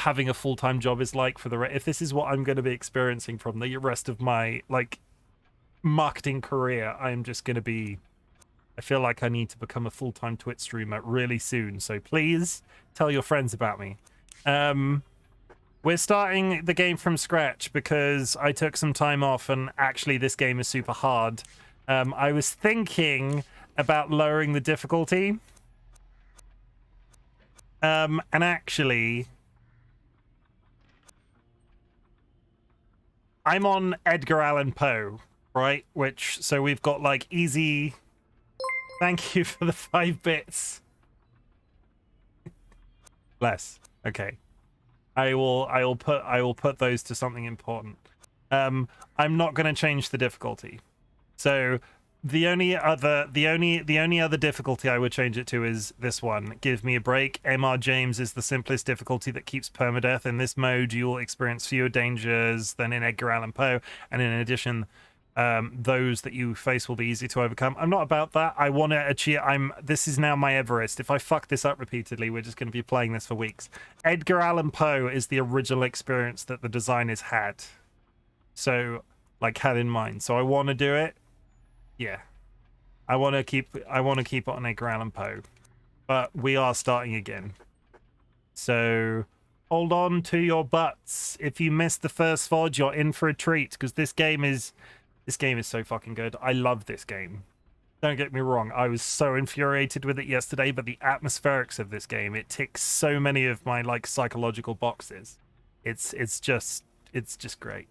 having a full-time job is like for the if this is what I'm going to be experiencing from the rest of my like marketing career, I'm just going to be, I feel like I need to become a full-time Twitch streamer really soon. So please tell your friends about me. We're starting the game from scratch because I took some time off, and actually this game is super hard. I was thinking about lowering the difficulty. And actually, I'm on Edgar Allan Poe, right? Which, so we've got like easy. Thank you for the 5 bits. Less. Okay. I will put those to something important. I'm not going to change the difficulty. So the only other difficulty I would change it to is this one. Give me a break. MR James is the simplest difficulty that keeps permadeath. In this mode, you'll experience fewer dangers than in Edgar Allan Poe, and in addition, those that you face will be easy to overcome. I'm not about that. I want to achieve. This is now my Everest. If I fuck this up repeatedly, we're just going to be playing this for weeks. Edgar Allan Poe is the original experience that the designers had, so like had in mind. So I want to do it. Yeah, I want to keep it on Edgar Allan Poe, but we are starting again. So hold on to your butts. If you missed the first VOD, you're in for a treat, because this game is so fucking good. I love this game. Don't get me wrong, I was so infuriated with it yesterday, but the atmospherics of this game, it ticks so many of my like psychological boxes. It's just great.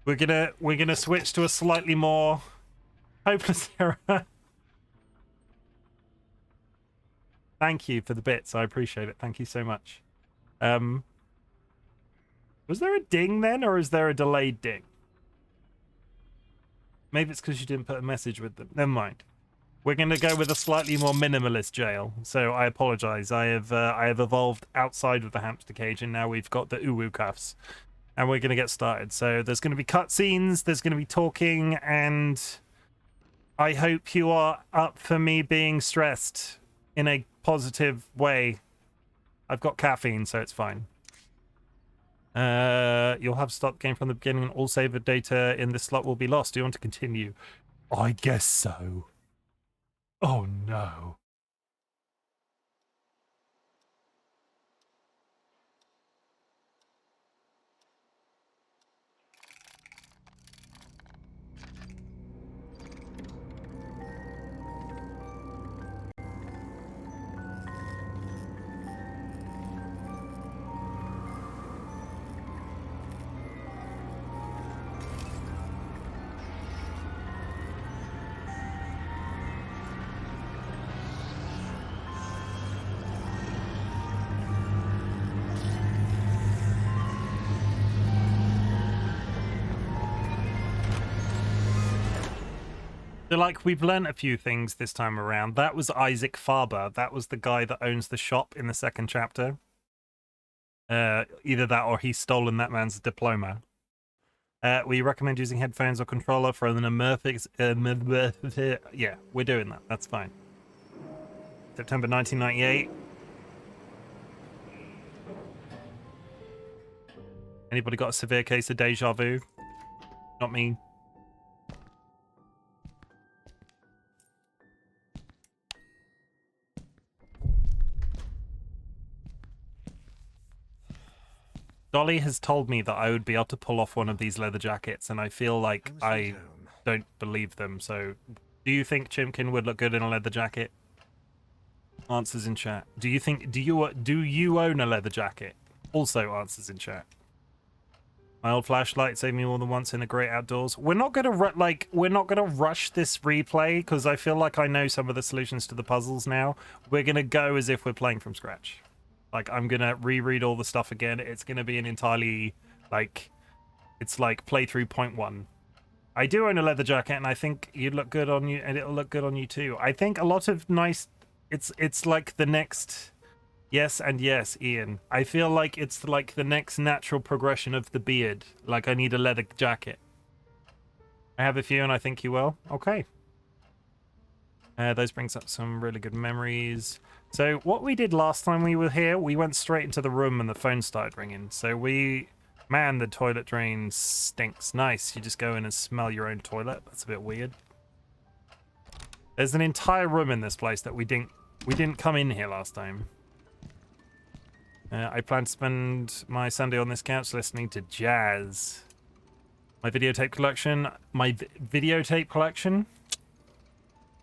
We're gonna switch to a slightly more hopeless era. Thank you for the bits. I appreciate it. Thank you so much. Was there a ding then, or is there a delayed ding? Maybe it's because you didn't put a message with them. Never mind. We're going to go with a slightly more minimalist jail. So I apologize. I have evolved outside of the hamster cage, and now we've got the uwu cuffs. And we're going to get started. So there's going to be cutscenes, there's going to be talking, and I hope you are up for me being stressed in a positive way. I've got caffeine, so it's fine. You'll have to start the game from the beginning, and all save data in this slot will be lost. Do you want to continue? I guess so. Oh no. So, like, we've learnt a few things this time around. That was Isaac Faber. That was the guy that owns the shop in the second chapter. Either that or he's stolen that man's diploma. We recommend using headphones or controller for an immersive... yeah, we're doing that. That's fine. September 1998. Anybody got a severe case of deja vu? Not me. Dolly has told me that I would be able to pull off one of these leather jackets, and I feel like I don't believe them. So, do you think Chimken would look good in a leather jacket? Answers in chat. Do you own a leather jacket? Also answers in chat. My old flashlight saved me more than once in the great outdoors. We're not gonna rush this replay because I feel like I know some of the solutions to the puzzles now. We're gonna go as if we're playing from scratch. Like, I'm gonna reread all the stuff again. It's gonna be an entirely, like, it's like playthrough 0.1. I do own a leather jacket, and I think you'd look good on you, and it'll look good on you too. I think a lot of nice, it's like the next, yes and yes, Ian. I feel like it's like the next natural progression of the beard. Like, I need a leather jacket. I have a few, and I think you will. Okay. Those brings up some really good memories. So what we did last time we were here, we went straight into the room and the phone started ringing. So man, the toilet drain stinks. Nice, you just go in and smell your own toilet. That's a bit weird. There's an entire room in this place that we didn't come in here last time. I plan to spend my Sunday on this couch listening to jazz. My videotape collection.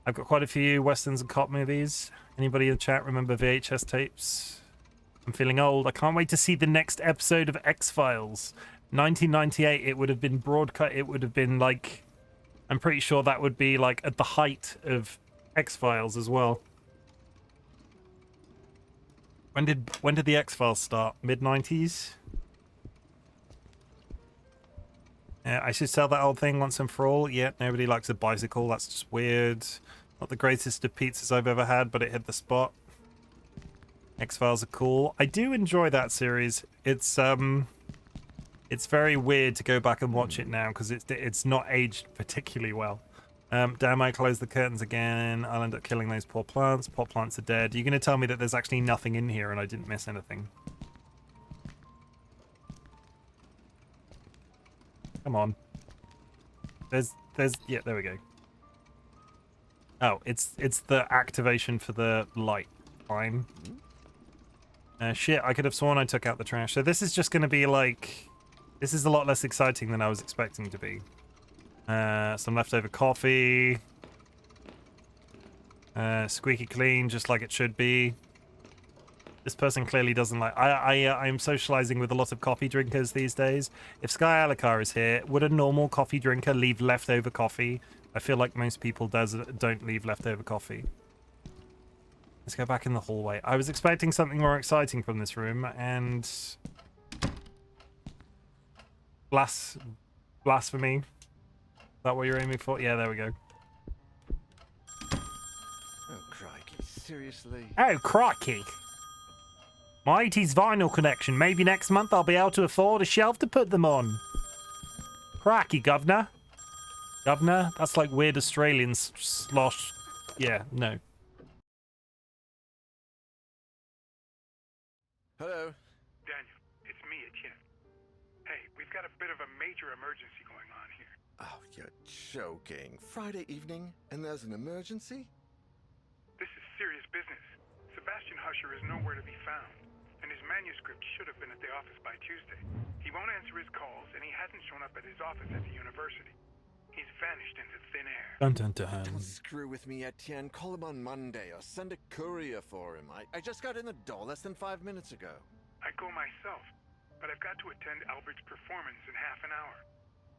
I've got quite a few westerns and cop movies. Anybody in the chat remember VHS tapes? I'm feeling old. I can't wait to see the next episode of X-Files. 1998, it would have been broadcast. It would have been like... I'm pretty sure that would be like at the height of X-Files as well. When did the X-Files start? Mid-90s? I should sell that old thing once and for all. Yeah, nobody likes a bicycle. That's just weird. Not the greatest of pizzas I've ever had, but it hit the spot. X-Files are cool. I do enjoy that series. It's very weird to go back and watch it now because it's not aged particularly well. Damn, I closed the curtains again. I'll end up killing those poor plants. Poor plants are dead. You're going to tell me that there's actually nothing in here and I didn't miss anything. Come on. Yeah, there we go. Oh, it's the activation for the light. Fine. Shit, I could have sworn I took out the trash. So this is just going to be like... This is a lot less exciting than I was expecting to be. Some leftover coffee. Squeaky clean, just like it should be. This person clearly doesn't like... I'm socializing with a lot of coffee drinkers these days. If Sky Alakar is here, would a normal coffee drinker leave leftover coffee? I feel like most people don't leave leftover coffee. Let's go back in the hallway. I was expecting something more exciting from this room, and... Blasphemy. Is that what you're aiming for? Yeah, there we go. Oh, crikey. Seriously? Oh, crikey. My 80s vinyl collection. Maybe next month I'll be able to afford a shelf to put them on. Crikey, governor. Governor? That's like weird Australian slosh. Yeah, no. Hello? Daniel, it's me, Chim. Hey, we've got a bit of a major emergency going on here. Oh, you're joking. Friday evening, and there's an emergency? This is serious business. Sebastian Husher is nowhere to be found, and his manuscript should have been at the office by Tuesday. He won't answer his calls, and he hasn't shown up at his office at the university. He's vanished into thin air. Dun dun dun. Don't screw with me, Etienne. Call him on Monday, or send a courier for him. I just got in the door less than 5 minutes ago. I'd go myself, but I've got to attend Albert's performance in half an hour.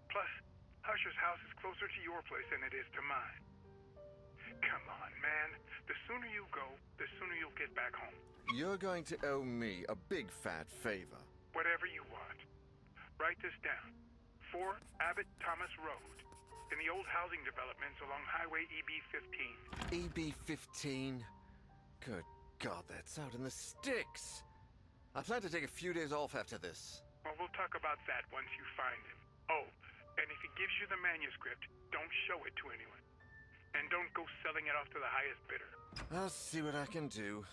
Plus, Husher's house is closer to your place than it is to mine. Come on, man. The sooner you go, the sooner you'll get back home. You're going to owe me a big fat favor. Whatever you want. Write this down. 4 Abbott Thomas Road, in the old housing developments along Highway EB-15. EB-15? Good God, that's out in the sticks. I plan to take a few days off after this. Well, we'll talk about that once you find him. Oh, and if he gives you the manuscript, don't show it to anyone. And don't go selling it off to the highest bidder. I'll see what I can do.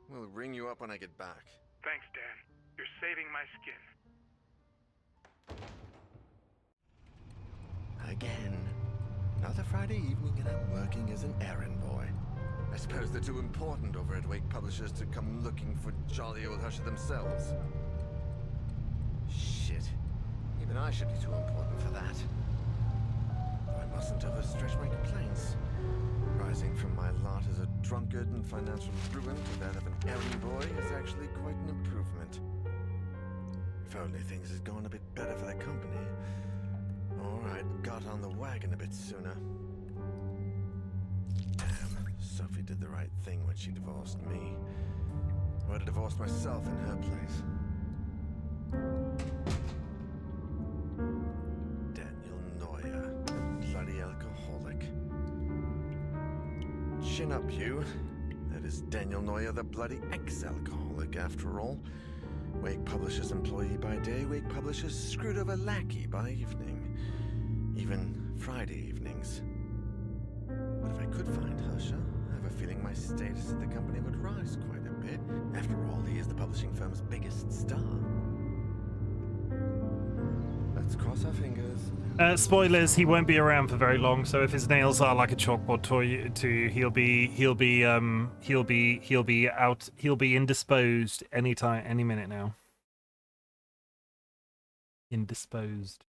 We'll ring you up when I get back. Thanks, Dan. You're saving my skin. Again. Another Friday evening and I'm working as an errand boy. I suppose they're too important over at Wake Publishers to come looking for jolly old Husher themselves. Shit. Even I should be too important for that. Though I mustn't overstretch my complaints. Rising from my lot as a drunkard and financial ruin to that of an errand boy is actually quite an improvement. If only things had gone a bit better for the company. Or I'd got on the wagon a bit sooner. Damn, Sophie did the right thing when she divorced me. I would have divorced myself in her place. Daniel Neuer, the bloody alcoholic. Chin up, you. That is Daniel Neuer, the bloody ex-alcoholic, after all. Wake Publishers employee by day, Wake Publishers screwed over lackey by evening. Even Friday evenings. But if I could find Husher, I have a feeling my status at the company would rise quite a bit. After all, he is the publishing firm's biggest star. Let's cross our fingers. Spoilers, he won't be around for very long, so if his nails are like a chalkboard toy too, he'll be indisposed any minute now. Indisposed.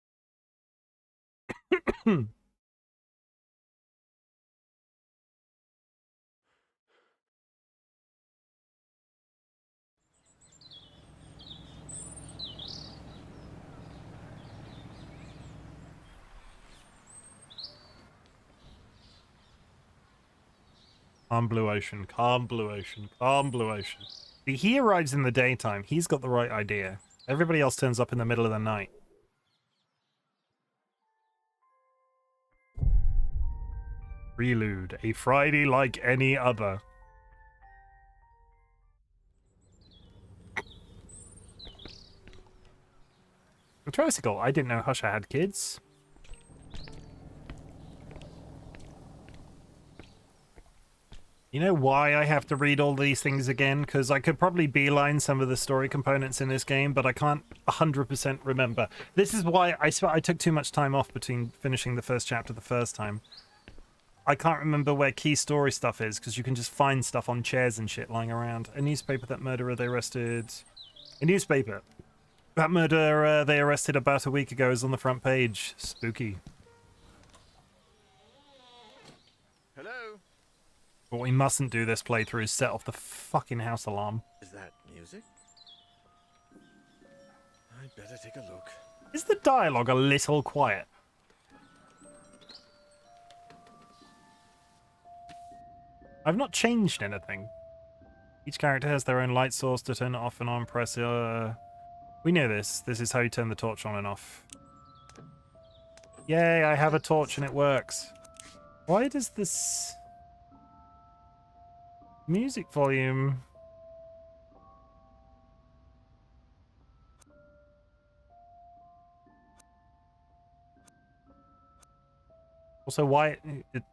Calm blue ocean, calm blue ocean, calm blue ocean. See, he arrives in the daytime. He's got the right idea. Everybody else turns up in the middle of the night. Prelude, a Friday like any other. A tricycle. I didn't know Husher had kids. You know why I have to read all these things again? Because I could probably beeline some of the story components in this game, but I can't 100% remember. This is why I took too much time off between finishing the first chapter the first time. I can't remember where key story stuff is, because you can just find stuff on chairs and shit lying around. A newspaper, that murderer they arrested... A newspaper. That murderer they arrested about a week ago is on the front page. Spooky. Hello? What we mustn't do this playthrough is set off the fucking house alarm. Is that music? I'd better take a look. Is the dialogue a little quiet? I've not changed anything. Each character has their own light source to turn it off and on. Press we know this. This is how you turn the torch on and off. Yay, I have a torch and it works. Why does this... music volume... Also, why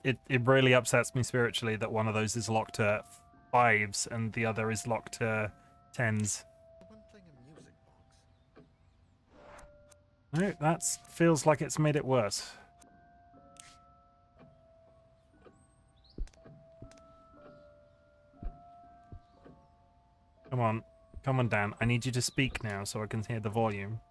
it really upsets me spiritually that one of those is locked to 5s and the other is locked to 10s. No, that feels like it's made it worse. Come on, Dan. I need you to speak now so I can hear the volume.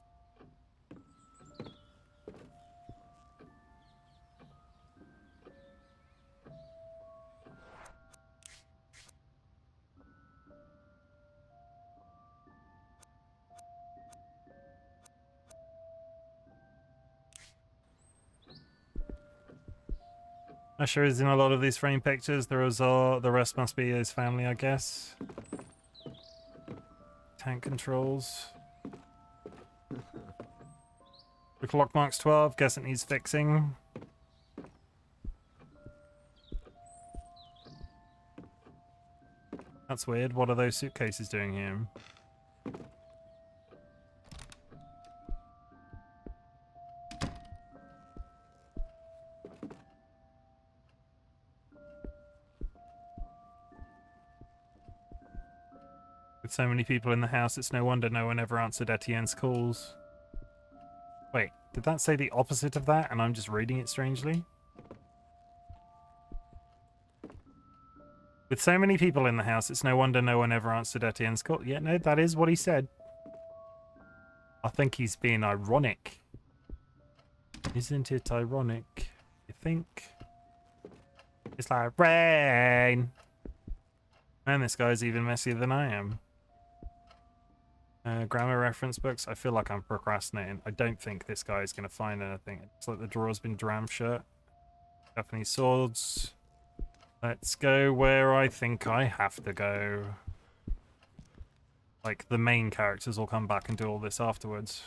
Usher is in a lot of these frame pictures. The rest must be his family, I guess. Tank controls. The clock marks 12. Guess it needs fixing. That's weird. What are those suitcases doing here? With so many people in the house, it's no wonder no one ever answered Etienne's calls. Wait, did that say the opposite of that and I'm just reading it strangely? With so many people in the house, it's no wonder no one ever answered Etienne's call. Yeah, no, that is what he said. I think he's being ironic. Isn't it ironic? You think? It's like rain. Man, this guy's even messier than I am. Grammar reference books. I feel like I'm procrastinating. I don't think this guy is going to find anything. It's like the drawer's been dram shut. Japanese swords. Let's go where I think I have to go. Like, the main characters will come back and do all this afterwards.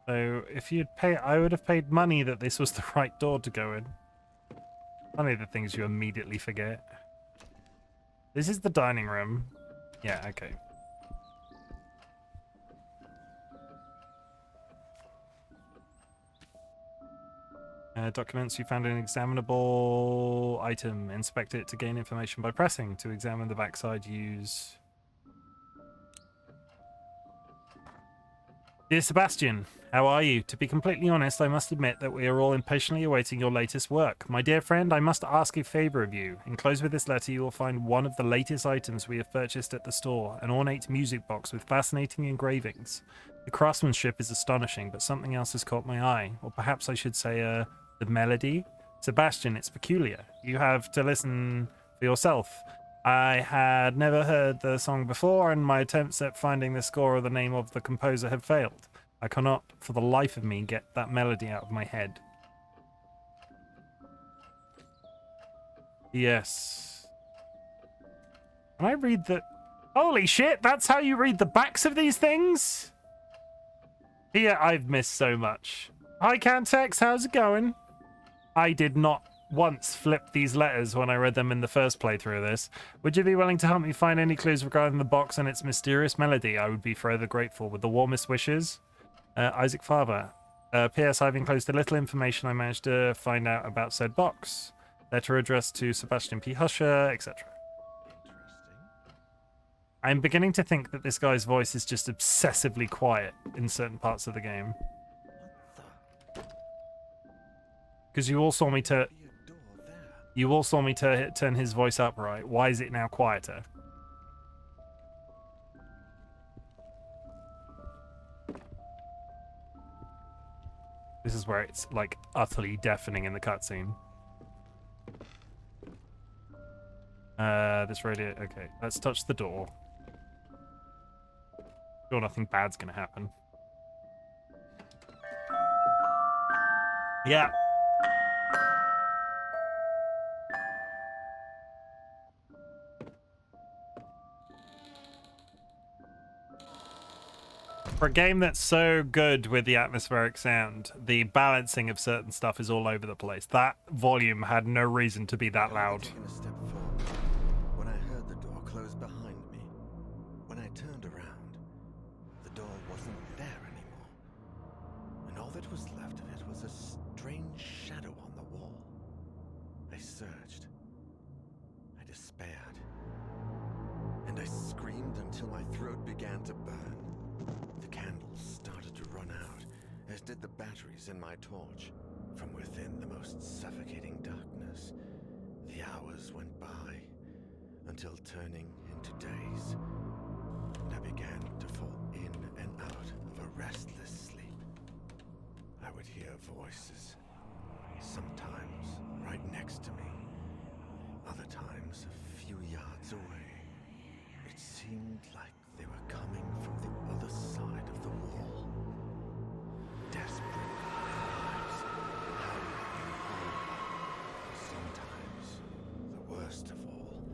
So, if you'd pay... I would have paid money that this was the right door to go in. Funny the things you immediately forget. This is the dining room. Yeah, okay. Documents. You found an examinable item. Inspect it to gain information by pressing. To examine the backside, use... Dear Sebastian, how are you? To be completely honest, I must admit that we are all impatiently awaiting your latest work. My dear friend, I must ask a favor of you. Enclosed with this letter, you will find one of the latest items we have purchased at the store, an ornate music box with fascinating engravings. The craftsmanship is astonishing, but something else has caught my eye. Or perhaps I should say, the melody? Sebastian, it's peculiar. You have to listen for yourself. I had never heard the song before, and my attempts at finding the score or the name of the composer have failed. I cannot, for the life of me, get that melody out of my head. Yes. Can I read the... Holy shit, that's how you read the backs of these things? Yeah, I've missed so much. Hi, Cantex, how's it going? I did not once flip these letters when I read them in the first playthrough of this. Would you be willing to help me find any clues regarding the box and its mysterious melody? I would be forever grateful. With the warmest wishes, Isaac Farber. P.S. I've enclosed a little information I managed to find out about said box. Letter addressed to Sebastian P. Husher, etc. I'm beginning to think that this guy's voice is just obsessively quiet in certain parts of the game. Because you all saw me turn his voice up, right? Why is it now quieter? This is where it's like utterly deafening in the cutscene. This radio. Okay, let's touch the door. Sure, nothing bad's gonna happen. Yeah. For a game that's so good with the atmospheric sound, the balancing of certain stuff is all over the place. That volume had no reason to be that loud. Taken a step forward when I heard the door close behind me. When I turned around, the door wasn't there anymore, and all that was left of it was a strange shadow on the wall. I surged. I despaired, and I screamed until my throat began to burn. The candles started to run out, as did the batteries in my torch. From within the most suffocating darkness, the hours went by, until turning into days, and I began to fall in and out of a restless sleep. I would hear voices, sometimes right next to me, other times a few yards away. It seemed like they were coming from the other side of the wall. Desperate cries, howling in horror. Sometimes, the worst of all,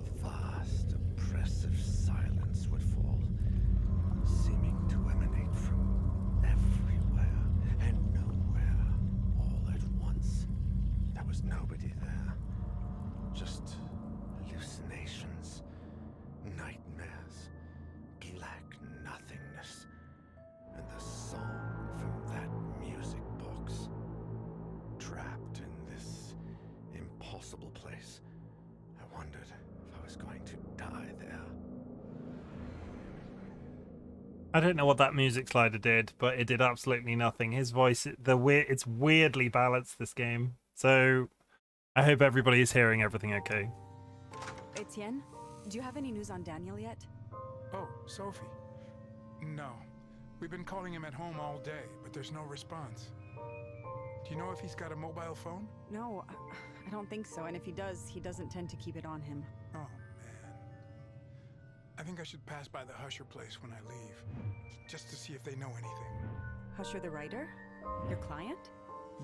a vast, oppressive silence would fall, seeming to emanate from everywhere and nowhere all at once. There was nobody there, just hallucinations, nightmares, black nothingness, and the song from that music box. Trapped in this impossible place, I wondered if I was going to die there. I don't know what that music slider did, but it did absolutely nothing. His voice, it's weirdly balanced, this game. So I hope everybody is hearing everything okay. Etienne, do you have any news on Daniel yet? Oh, Sophie. No. We've been calling him at home all day, but there's no response. Do you know if he's got a mobile phone? No, I don't think so. And if he does, he doesn't tend to keep it on him. Oh, man. I think I should pass by the Husher place when I leave, just to see if they know anything. Husher the writer? Your client?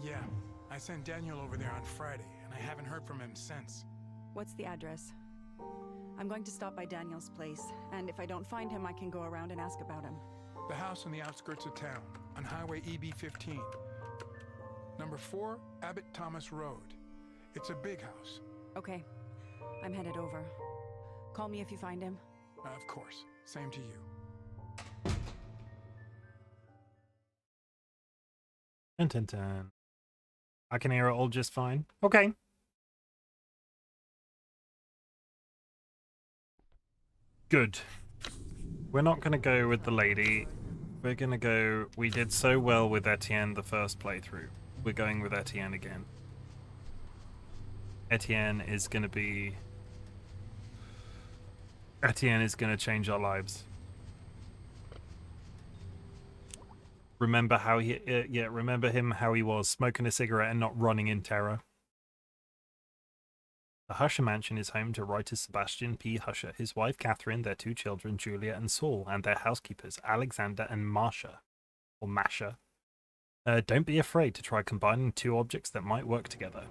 Yeah, I sent Daniel over there on Friday, and I haven't heard from him since. What's the address? I'm going to stop by Daniel's place, and if I don't find him, I can go around and ask about him. The house on the outskirts of town, on Highway EB-15. Number 4, Abbott Thomas Road. It's a big house. Okay, I'm headed over. Call me if you find him. Of course. Same to you. Dun, dun, dun. I can hear it all just fine. Okay. Good. We're not going to go with the lady. We're going to go... We did so well with Etienne the first playthrough. We're going with Etienne again. Etienne is going to be... Etienne is going to change our lives. Remember how he... remember him how he was, smoking a cigarette and not running in terror. The Husher Mansion is home to writer Sebastian P. Husher, his wife Catherine, their 2 children Julia and Saul, and their housekeepers Alexander and Masha. Or Masha. Don't be afraid to try combining 2 objects that might work together.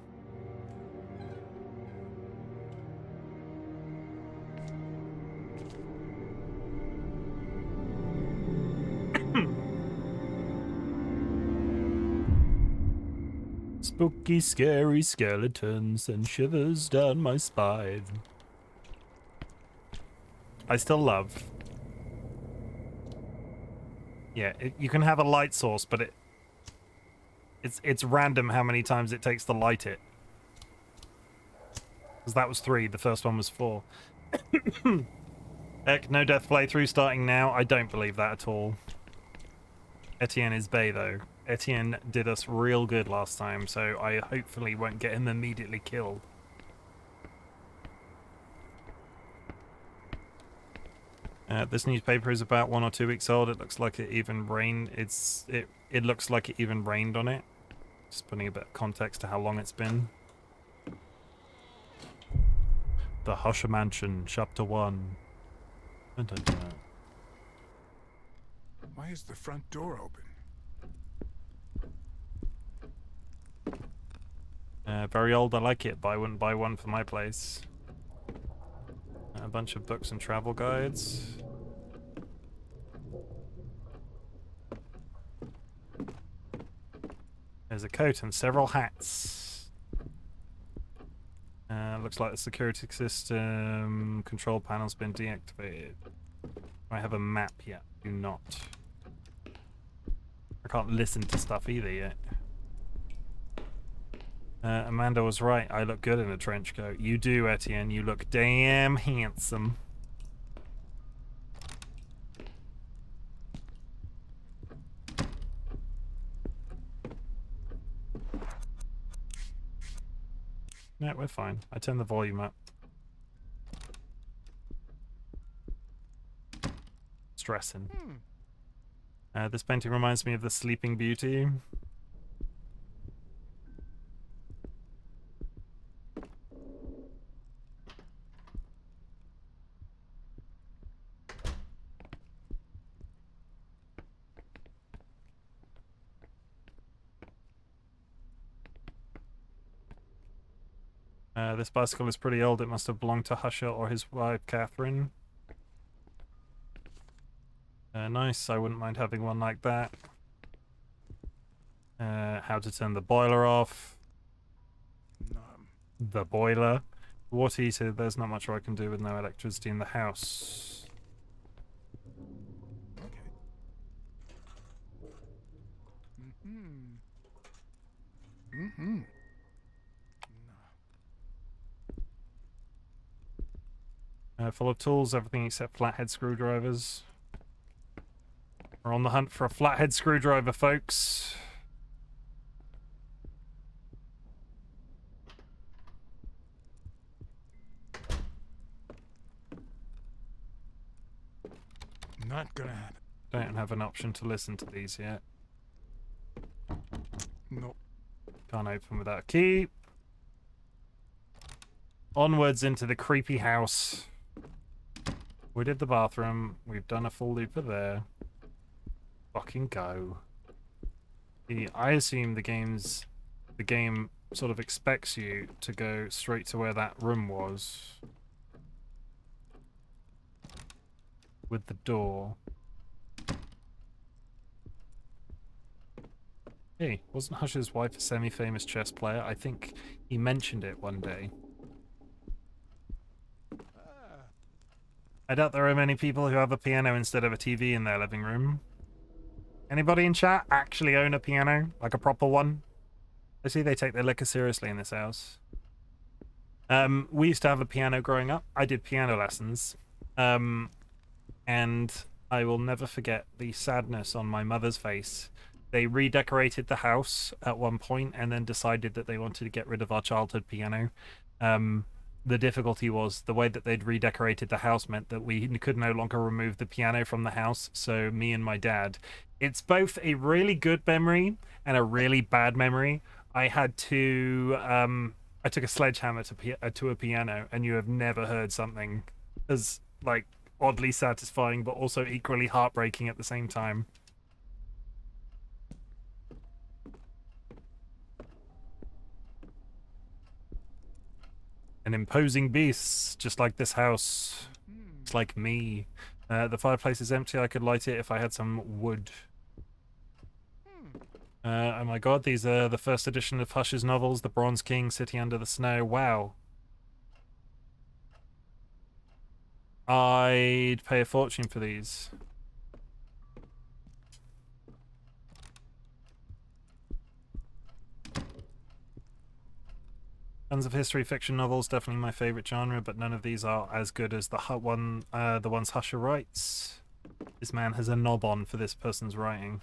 Spooky, scary skeletons and shivers down my spine. I still love. Yeah, you can have a light source, but it's random how many times it takes to light it. Because that was 3, the first one was 4. Heck, no death playthrough starting now. I don't believe that at all. Etienne is bae though. Etienne did us real good last time, so I hopefully won't get him immediately killed. This newspaper is about 1 or 2 weeks old. It looks like it even rained. It looks like it even rained on it. Just putting a bit of context to how long it's been. The Husher Mansion, Chapter 1. Dun, dun, dun. Why is the front door open? Very old, I like it, but I wouldn't buy one for my place. A bunch of books and travel guides. There's a coat and several hats. Looks like the security system control panel's been deactivated. I have a map yet. Do not. I can't listen to stuff either yet. Amanda was right. I look good in a trench coat. You do, Etienne. You look damn handsome. No, we're fine. I turned the volume up. Stressing. This painting reminds me of the Sleeping Beauty. This bicycle is pretty old. It must have belonged to Husher or his wife, Catherine. Nice. I wouldn't mind having one like that. How to turn the boiler off. The boiler. Water heater. There's not much I can do with no electricity in the house. Full of tools, everything except flathead screwdrivers. We're on the hunt for a flathead screwdriver, folks. Not gonna happen. Don't have an option to listen to these yet. Nope. Can't open without a key. Onwards into the creepy house. We did the bathroom. We've done a full loop of there. Fucking go. I assume the game sort of expects you to go straight to where that room was. With the door. Hey, wasn't Husher's wife a semi-famous chess player? I think he mentioned it one day. I doubt there are many people who have a piano instead of a TV in their living room. Anybody in chat actually own a piano? Like a proper one? I see they take their liquor seriously in this house. We used to have a piano growing up. I did piano lessons. And I will never forget the sadness on my mother's face. They redecorated the house at one point and then decided that they wanted to get rid of our childhood piano. The difficulty was the way that they'd redecorated the house meant that we could no longer remove the piano from the house. So me and my dad, it's both a really good memory and a really bad memory. I had to, I took a sledgehammer to a piano, and you have never heard something as, like, oddly satisfying but also equally heartbreaking at the same time. An imposing beast, just like this house. It's like me. The fireplace is empty. I could light it if I had some wood. Oh my god, these are the first edition of Hush's novels, The Bronze King, City Under the Snow. Wow. I'd pay a fortune for these. Tons of history fiction novels, definitely my favorite genre, but none of these are as good as the ones Husher writes. This man has a knob on for this person's writing.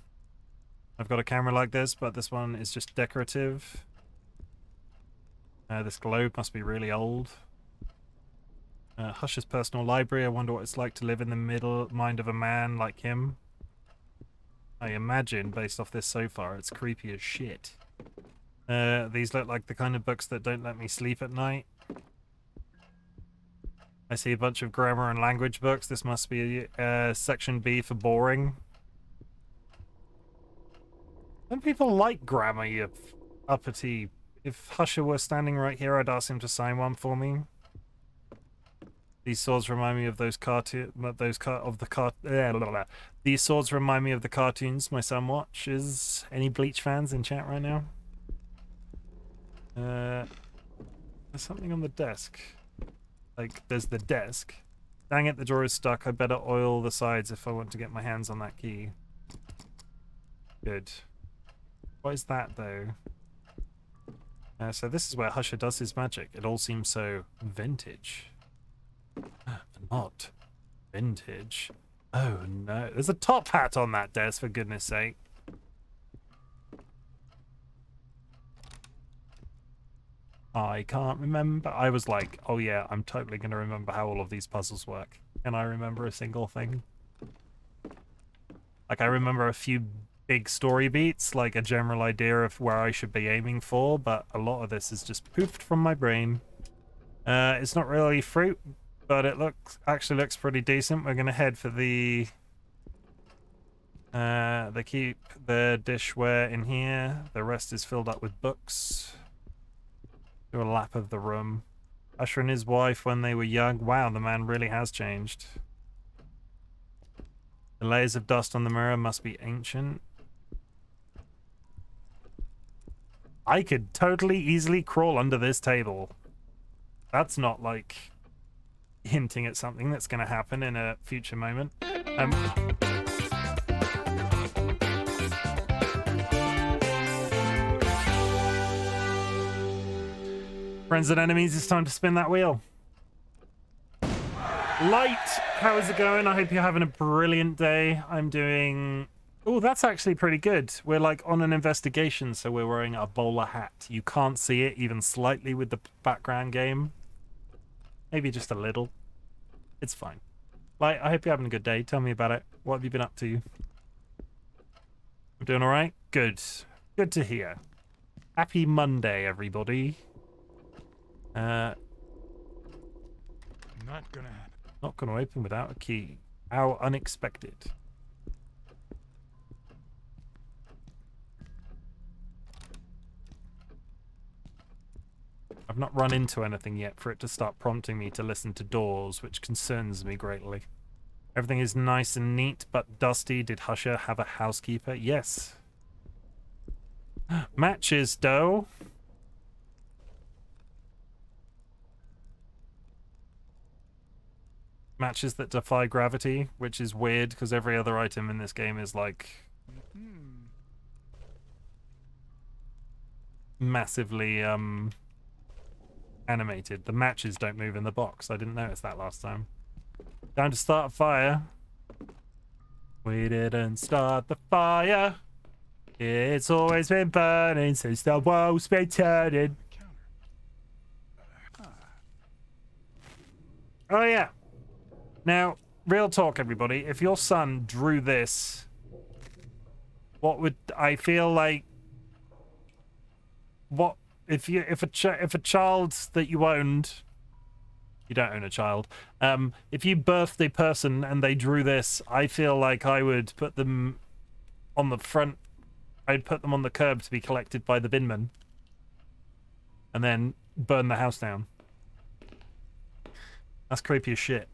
I've got a camera like this, but this one is just decorative. This globe must be really old. Husher's personal library. I wonder what it's like to live in the mind of a man like him. I imagine, based off this so far, it's creepy as shit. These look like the kind of books that don't let me sleep at night. I see a bunch of grammar and language books. This must be section B for boring. Some people like grammar, you uppity. If Husher were standing right here, I'd ask him to sign one for me. These swords remind me of those These swords remind me of the cartoons my son watches. Any Bleach fans in chat right now? There's something on the desk. Like, there's the desk. Dang it, the drawer is stuck. I better oil the sides if I want to get my hands on that key. Good. What is that, though? So this is where Husher does his magic. It all seems so vintage. Not vintage. Oh, no. There's a top hat on that desk, for goodness sake. I can't remember. I was like, oh yeah, I'm totally going to remember how all of these puzzles work. Can I remember a single thing? Like, I remember a few big story beats, like a general idea of where I should be aiming for, but a lot of this is just poofed from my brain. It's not really fruit, but it actually looks pretty decent. We're going to head for the keep the dishware in here. The rest is filled up with books. Do a lap of the room. Husher and his wife when they were young. Wow, the man really has changed. The layers of dust on the mirror must be ancient. I could totally easily crawl under this table. That's not like hinting at something that's going to happen in a future moment. Friends and enemies, it's time to spin that wheel. Light, how is it going? I hope you're having a brilliant day. I'm doing... Oh, that's actually pretty good. We're like on an investigation, so we're wearing a bowler hat. You can't see it even slightly with the background game. Maybe just a little. It's fine. Light, I hope you're having a good day. Tell me about it. What have you been up to? I'm doing all right? Good. Good to hear. Happy Monday, everybody. Not gonna happen. Not gonna open without a key. How unexpected. I've not run into anything yet for it to start prompting me to listen to doors, which concerns me greatly. Everything is nice and neat, but dusty. Did Husher have a housekeeper? Yes. Matches, dough. Matches that defy gravity, which is weird because every other item in this game is like massively animated. The matches don't move in the box. I didn't notice that last time. Time to start a fire. We didn't start the fire. It's always been burning since the world's been turning. Oh yeah. Now, real talk, everybody. If your son drew this, what would I feel like? What if a child that you owned? You don't own a child. If you birthed a person and they drew this, I feel like I would put them on the front. I'd put them on the curb to be collected by the binman, and then burn the house down. That's creepy as shit.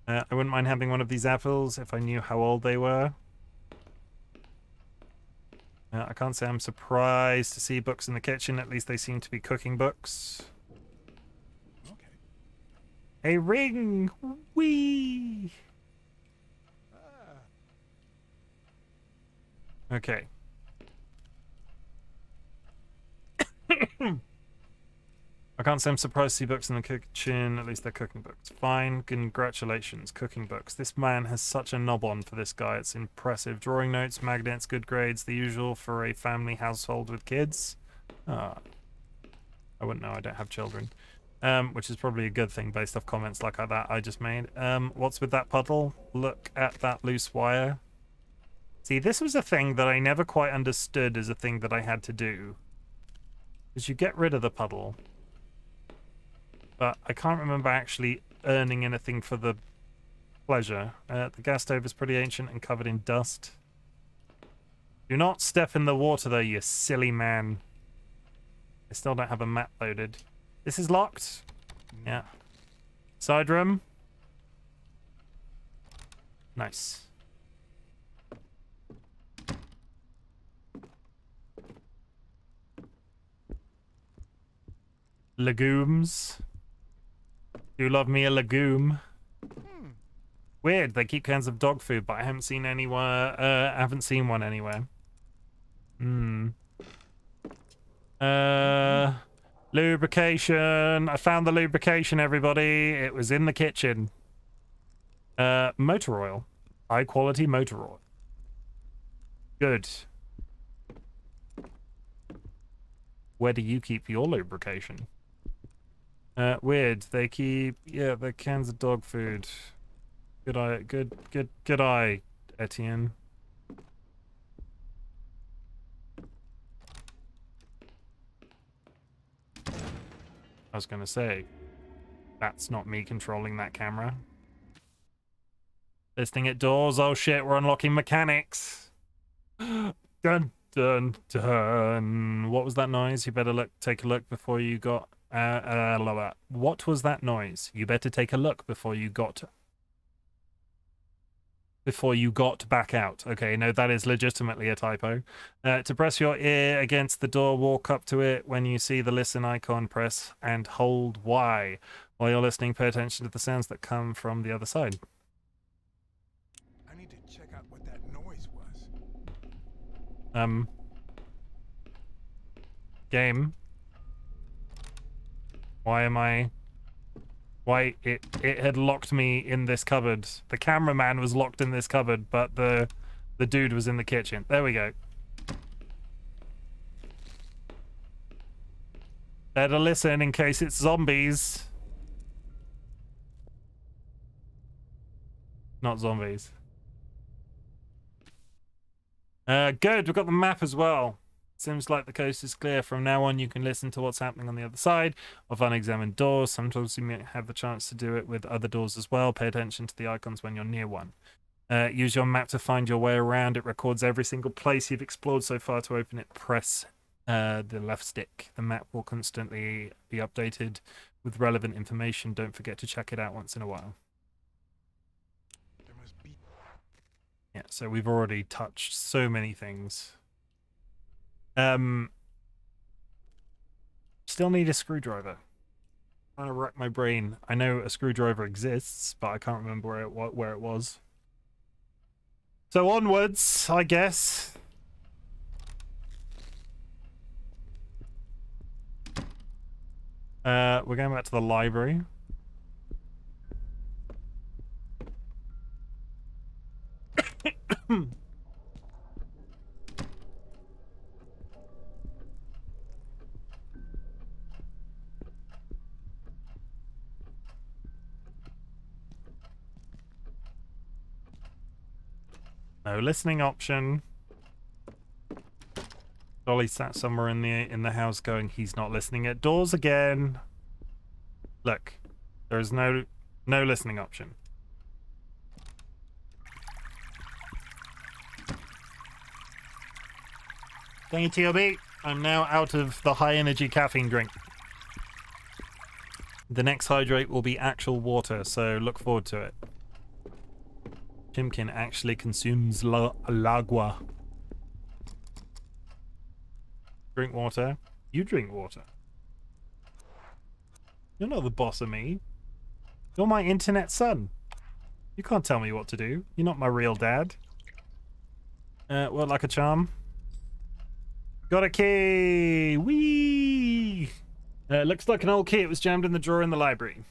I wouldn't mind having one of these apples if I knew how old they were. I can't say I'm surprised to see books in the kitchen. At least they seem to be cooking books. Okay. A ring! Whee! Okay. I can't say I'm surprised to see books in the kitchen. At least they're cooking books. Fine. Congratulations. Cooking books. This man has such a knob on for this guy. It's impressive. Drawing notes, magnets, good grades. The usual for a family household with kids. I wouldn't know. I don't have children. Which is probably a good thing based off comments like that I just made. What's with that puddle? Look at that loose wire. See, this was a thing that I never quite understood as a thing that I had to do. Is you get rid of the puddle. But I can't remember actually earning anything for the pleasure. The gas stove is pretty ancient and covered in dust. Do not step in the water though, you silly man. I still don't have a map loaded. This is locked? Yeah. Side room? Nice. Legumes. Do love me a legume. Weird, they keep cans of dog food, but I haven't seen anywhere. I haven't seen one anywhere. Lubrication. I found the lubrication, everybody. It was in the kitchen. Motor oil. High quality motor oil. Good. Where do you keep your lubrication? Weird. They keep, yeah, the cans of dog food. Good eye, good eye, Etienne. I was gonna say, that's not me controlling that camera. Listening at doors. Oh shit, we're unlocking mechanics. Dun dun dun. What was that noise? You better take a look before you got. What was that noise? You better take a look before you got back out. Okay, no, that is legitimately a typo. To press your ear against the door, walk up to it. When you see the listen icon, press and hold Y. While you're listening, pay attention to the sounds that come from the other side. I need to check out what that noise was. Game. Why it had locked me in this cupboard. The cameraman was locked in this cupboard, but the dude was in the kitchen. There we go. Better listen in case it's zombies. Not zombies. Good, we've got the map as well. Seems like the coast is clear. From now on, you can listen to what's happening on the other side of unexamined doors. Sometimes you may have the chance to do it with other doors as well. Pay attention to the icons when you're near one. Use your map to find your way around. It records every single place you've explored so far. To open it, press the left stick. The map will constantly be updated with relevant information. Don't forget to check it out once in a while. There must be... Yeah, so we've already touched so many things. Still need a screwdriver. Trying to rack my brain. I know a screwdriver exists, but I can't remember where it was. So onwards, I guess. We're going back to the library. No listening option. Dolly sat somewhere in the house going, he's not listening at doors again. Look, there is no listening option. Thank you, TLB. I'm now out of the high energy caffeine drink. The next hydrate will be actual water, so look forward to it. Chimken actually consumes l'agua. Drink water. You drink water. You're not the boss of me. You're my internet son. You can't tell me what to do. You're not my real dad. Well, like a charm. Got a key! Whee! Looks like an old key. It was jammed in the drawer in the library.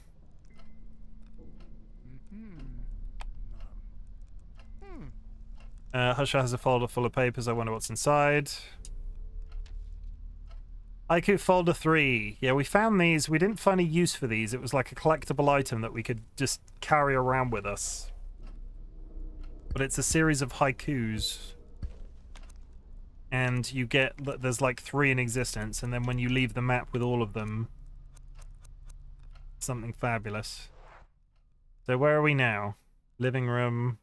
Husher has a folder full of papers. I wonder what's inside. Haiku folder 3. Yeah, we found these. We didn't find a use for these. It was like a collectible item that we could just carry around with us. But it's a series of haikus. And you get... There's like 3 in existence. And then when you leave the map with all of them... Something fabulous. So where are we now? Living room...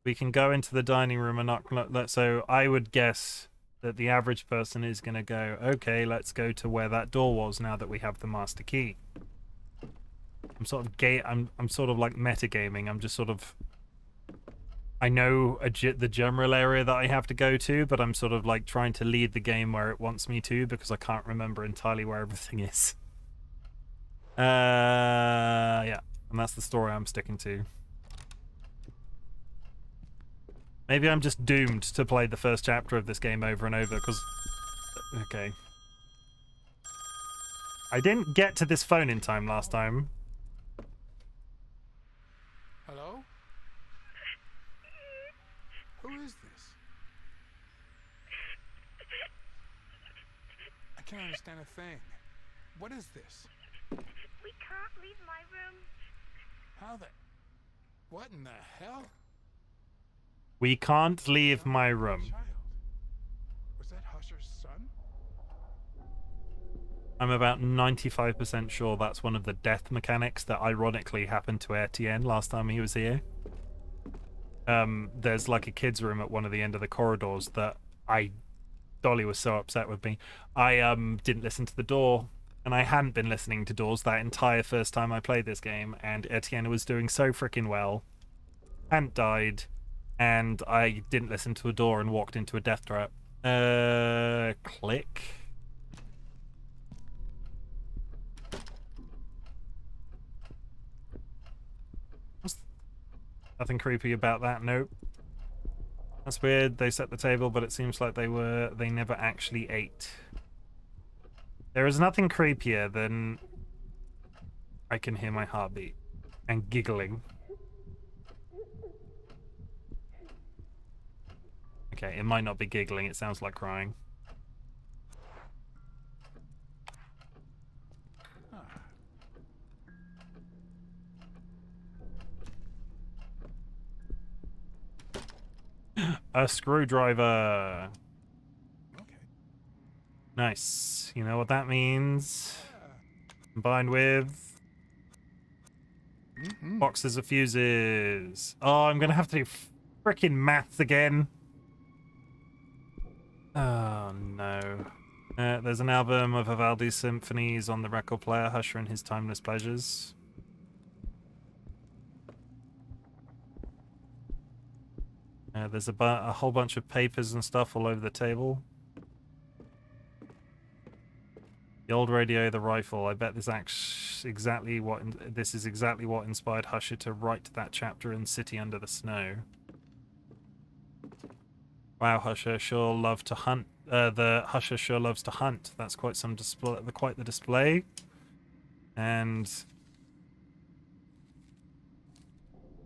We can go into the dining room and not... So I would guess that the average person is going to go, okay, let's go to where that door was now that we have the master key. I'm sort of I'm sort of like metagaming. I'm just sort of... I know the general area that I have to go to, but I'm sort of like trying to lead the game where it wants me to because I can't remember entirely where everything is. Yeah. And that's the story I'm sticking to. Maybe I'm just doomed to play the first chapter of this game over and over, because... Okay. I didn't get to this phone in time last time. Hello? Who is this? I can't understand a thing. What is this? We can't leave my room. How the... What in the hell? We can't leave my room. Child. Was that Husher's son? I'm about 95% sure that's one of the death mechanics that ironically happened to Etienne last time he was here. There's like a kid's room at one of the end of the corridors that Dolly was so upset with me. I didn't listen to the door, and I hadn't been listening to doors that entire first time I played this game, and Etienne was doing so freaking well. Hadn't died. And I didn't listen to a door and walked into a death trap. Click. Nothing creepy about that, nope. That's weird, they set the table, but it seems like they never actually ate. There is nothing creepier than... I can hear my heartbeat. And giggling. Okay, it might not be giggling, it sounds like crying. A screwdriver. Okay. Nice. You know what that means? Combined with boxes of fuses. Oh, I'm gonna have to do frickin' maths again. Oh no. There's an album of Vivaldi's symphonies on the record player, Husher and his Timeless Pleasures. There's a whole bunch of papers and stuff all over the table. The old radio, the rifle. I bet this is exactly what inspired Husher to write that chapter in City Under the Snow. Wow, Husher sure love to hunt. The Husher sure loves to hunt. That's quite some display. Quite the display. And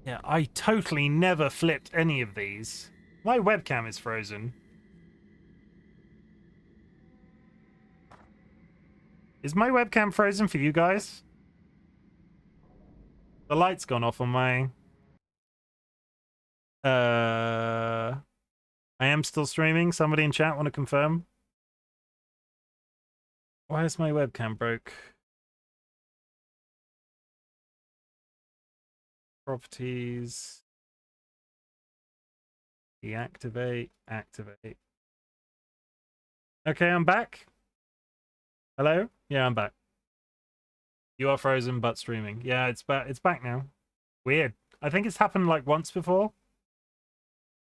yeah, I totally never flipped any of these. My webcam is frozen. Is my webcam frozen for you guys? The light's gone off on my... I am still streaming. Somebody in chat want to confirm? Why is my webcam broke? Properties. Deactivate. Activate. Okay, I'm back. Hello? Yeah, I'm back. You are frozen but streaming. Yeah, it's back. It's back now. Weird. I think it's happened like once before.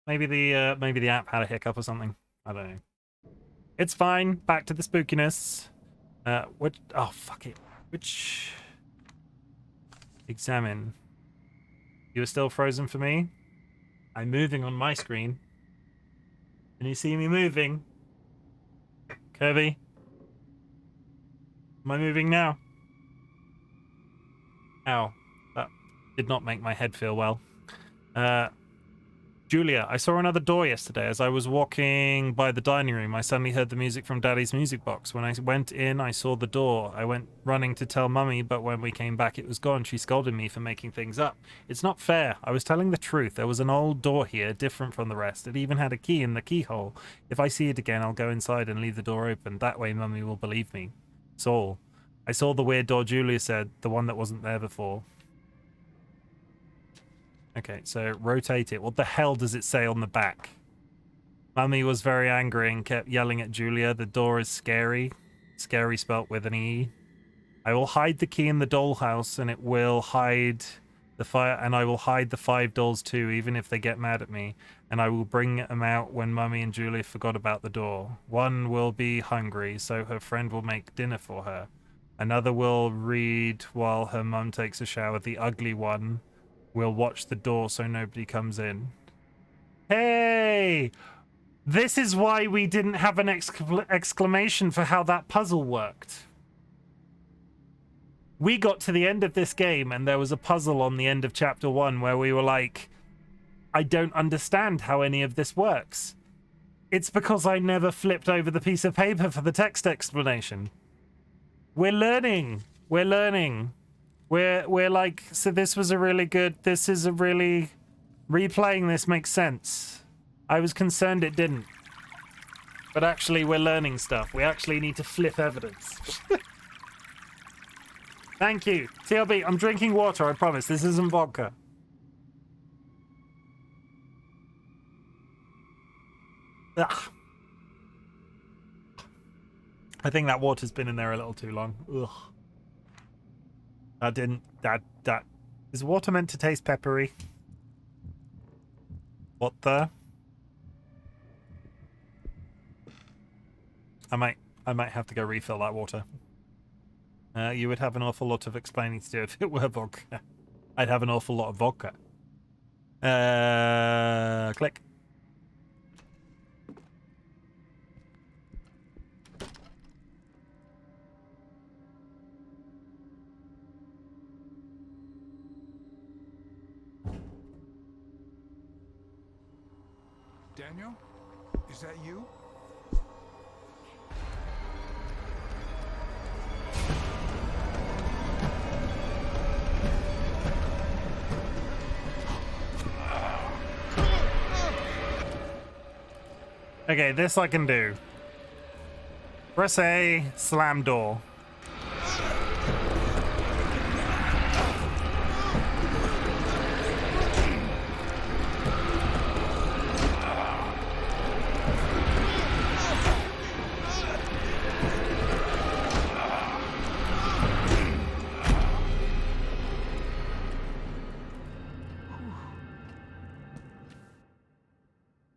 Maybe the app had a hiccup or something. I don't know. It's fine. Back to the spookiness. Which... Oh, fuck it. Which... Examine. You are still frozen for me? I'm moving on my screen. Can you see me moving? Kirby? Am I moving now? Ow. That did not make my head feel well. Julia, I saw another door yesterday. As I was walking by the dining room, I suddenly heard the music from Daddy's music box. When I went in, I saw the door. I went running to tell Mummy, but when we came back, it was gone. She scolded me for making things up. It's not fair. I was telling the truth. There was an old door here, different from the rest. It even had a key in the keyhole. If I see it again, I'll go inside and leave the door open. That way, Mummy will believe me. Saul. I saw the weird door Julia said, the one that wasn't there before. Okay, so rotate it. What the hell does it say on the back? Mummy was very angry and kept yelling at Julia. The door is scary. Scary spelt with an E. I will hide the key in the dollhouse and it will hide the fire, and I will hide the 5 dolls too, even if they get mad at me. And I will bring them out when Mummy and Julia forgot about the door. One will be hungry, so her friend will make dinner for her. Another will read while her mum takes a shower. The ugly one will watch the door so nobody comes in. Hey! This is why we didn't have an exclamation for how that puzzle worked. We got to the end of this game and there was a puzzle on the end of chapter 1 where we were like, I don't understand how any of this works. It's because I never flipped over the piece of paper for the text explanation. We're learning. We're learning. We're like, so this was a really good, this is a really, replaying this makes sense. I was concerned it didn't. But actually we're learning stuff. We actually need to flip evidence. Thank you. TLB, I'm drinking water, I promise. This isn't vodka. Ugh. I think that water's been in there a little too long. Ugh. That is water meant to taste peppery? What the? I might have to go refill that water. You would have an awful lot of explaining to do if it were vodka. I'd have an awful lot of vodka. Click. Daniel? Is that you? Okay, this I can do. Press A, slam door.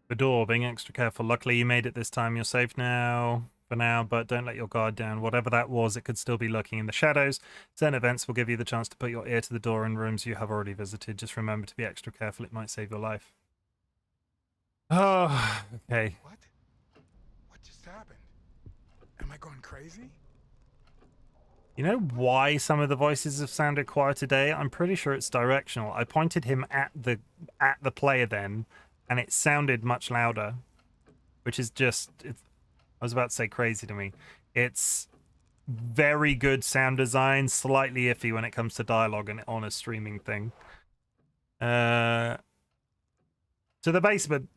The door, being extra careful. Luckily you made it this time. You're safe now, for now, but don't let your guard down. Whatever that was, it could still be lurking in the shadows. Certain events will give you the chance to put your ear to the door in rooms you have already visited. Just remember to be extra careful. It might save your life. Oh, okay. What? What just happened? Am I going crazy? You know why some of the voices have sounded quiet today? I'm pretty sure it's directional. I pointed him at the player then, and it sounded much louder, which is just, I was about to say crazy to me. It's very good sound design, slightly iffy when it comes to dialogue and on a streaming thing. To the basement.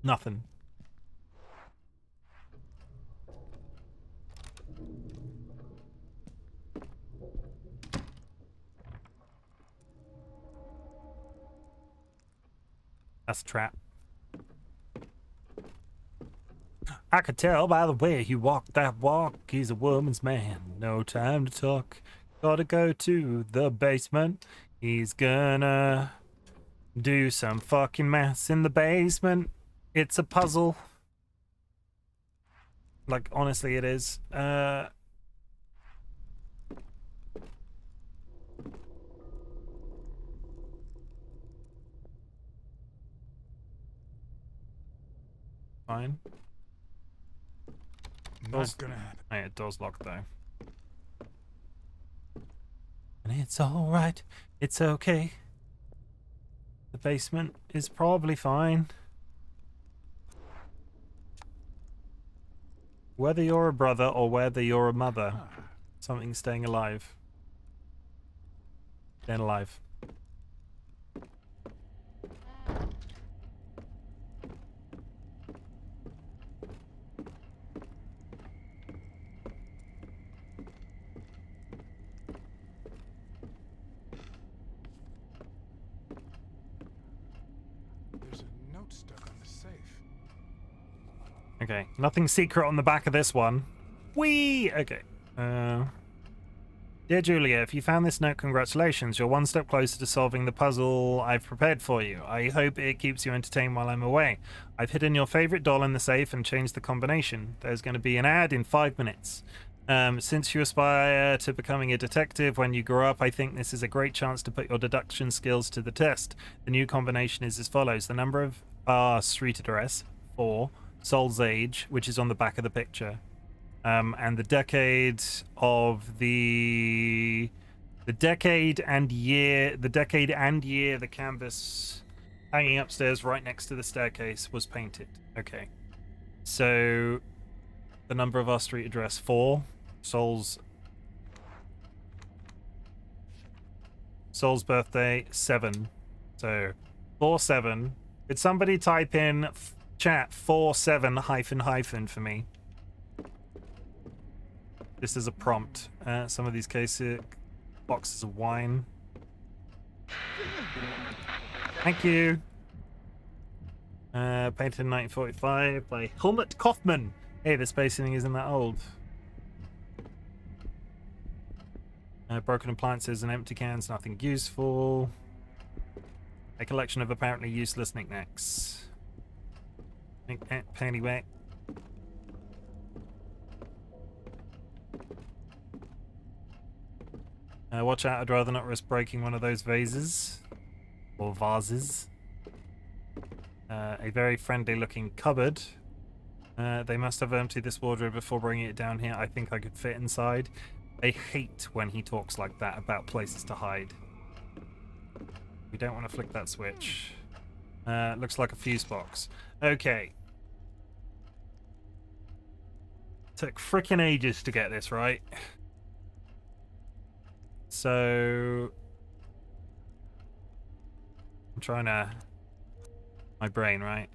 Nothing. That's a trap. I could tell by the way he walked that walk. He's a woman's man. No time to talk. Gotta go to the basement. He's gonna do some fucking maths in the basement. It's a puzzle. Like, honestly, it is. Fine. Not gonna happen. Oh, yeah, door's locked though. And it's alright. It's okay. The basement is probably fine. Whether you're a brother or whether you're a mother, something's staying alive. Staying alive. There's a note stuck on the safe. Okay, nothing secret on the back of this one. Whee! Okay. Dear Julia, if you found this note, congratulations. You're one step closer to solving the puzzle I've prepared for you. I hope it keeps you entertained while I'm away. I've hidden your favorite doll in the safe and changed the combination. There's going to be an ad in 5 minutes. Since you aspire to becoming a detective when you grow up, I think this is a great chance to put your deduction skills to the test. The new combination is as follows. The number of our street address, 4, Soul's age, which is on the back of the picture, and the decade of the decade and year the canvas hanging upstairs right next to the staircase was painted. Okay, so the number of our street address, 4, Soul's birthday, 7. So 4-7. Could somebody type in chat 47 - for me? This is a prompt. Some of these cases, boxes of wine. Thank you. Painted in 1945 by Helmut Kaufmann. Hey, this spacing isn't that old. Broken appliances and empty cans, nothing useful. A collection of apparently useless knickknacks. Penny whack. Watch out, I'd rather not risk breaking one of those vases. Or vases. A very friendly looking cupboard. They must have emptied this wardrobe before bringing it down here. I think I could fit inside. I hate when he talks like that about places to hide. We don't want to flick that switch. Looks like a fuse box. Okay. Took frickin' ages to get this right. So I'm trying to my brain, right?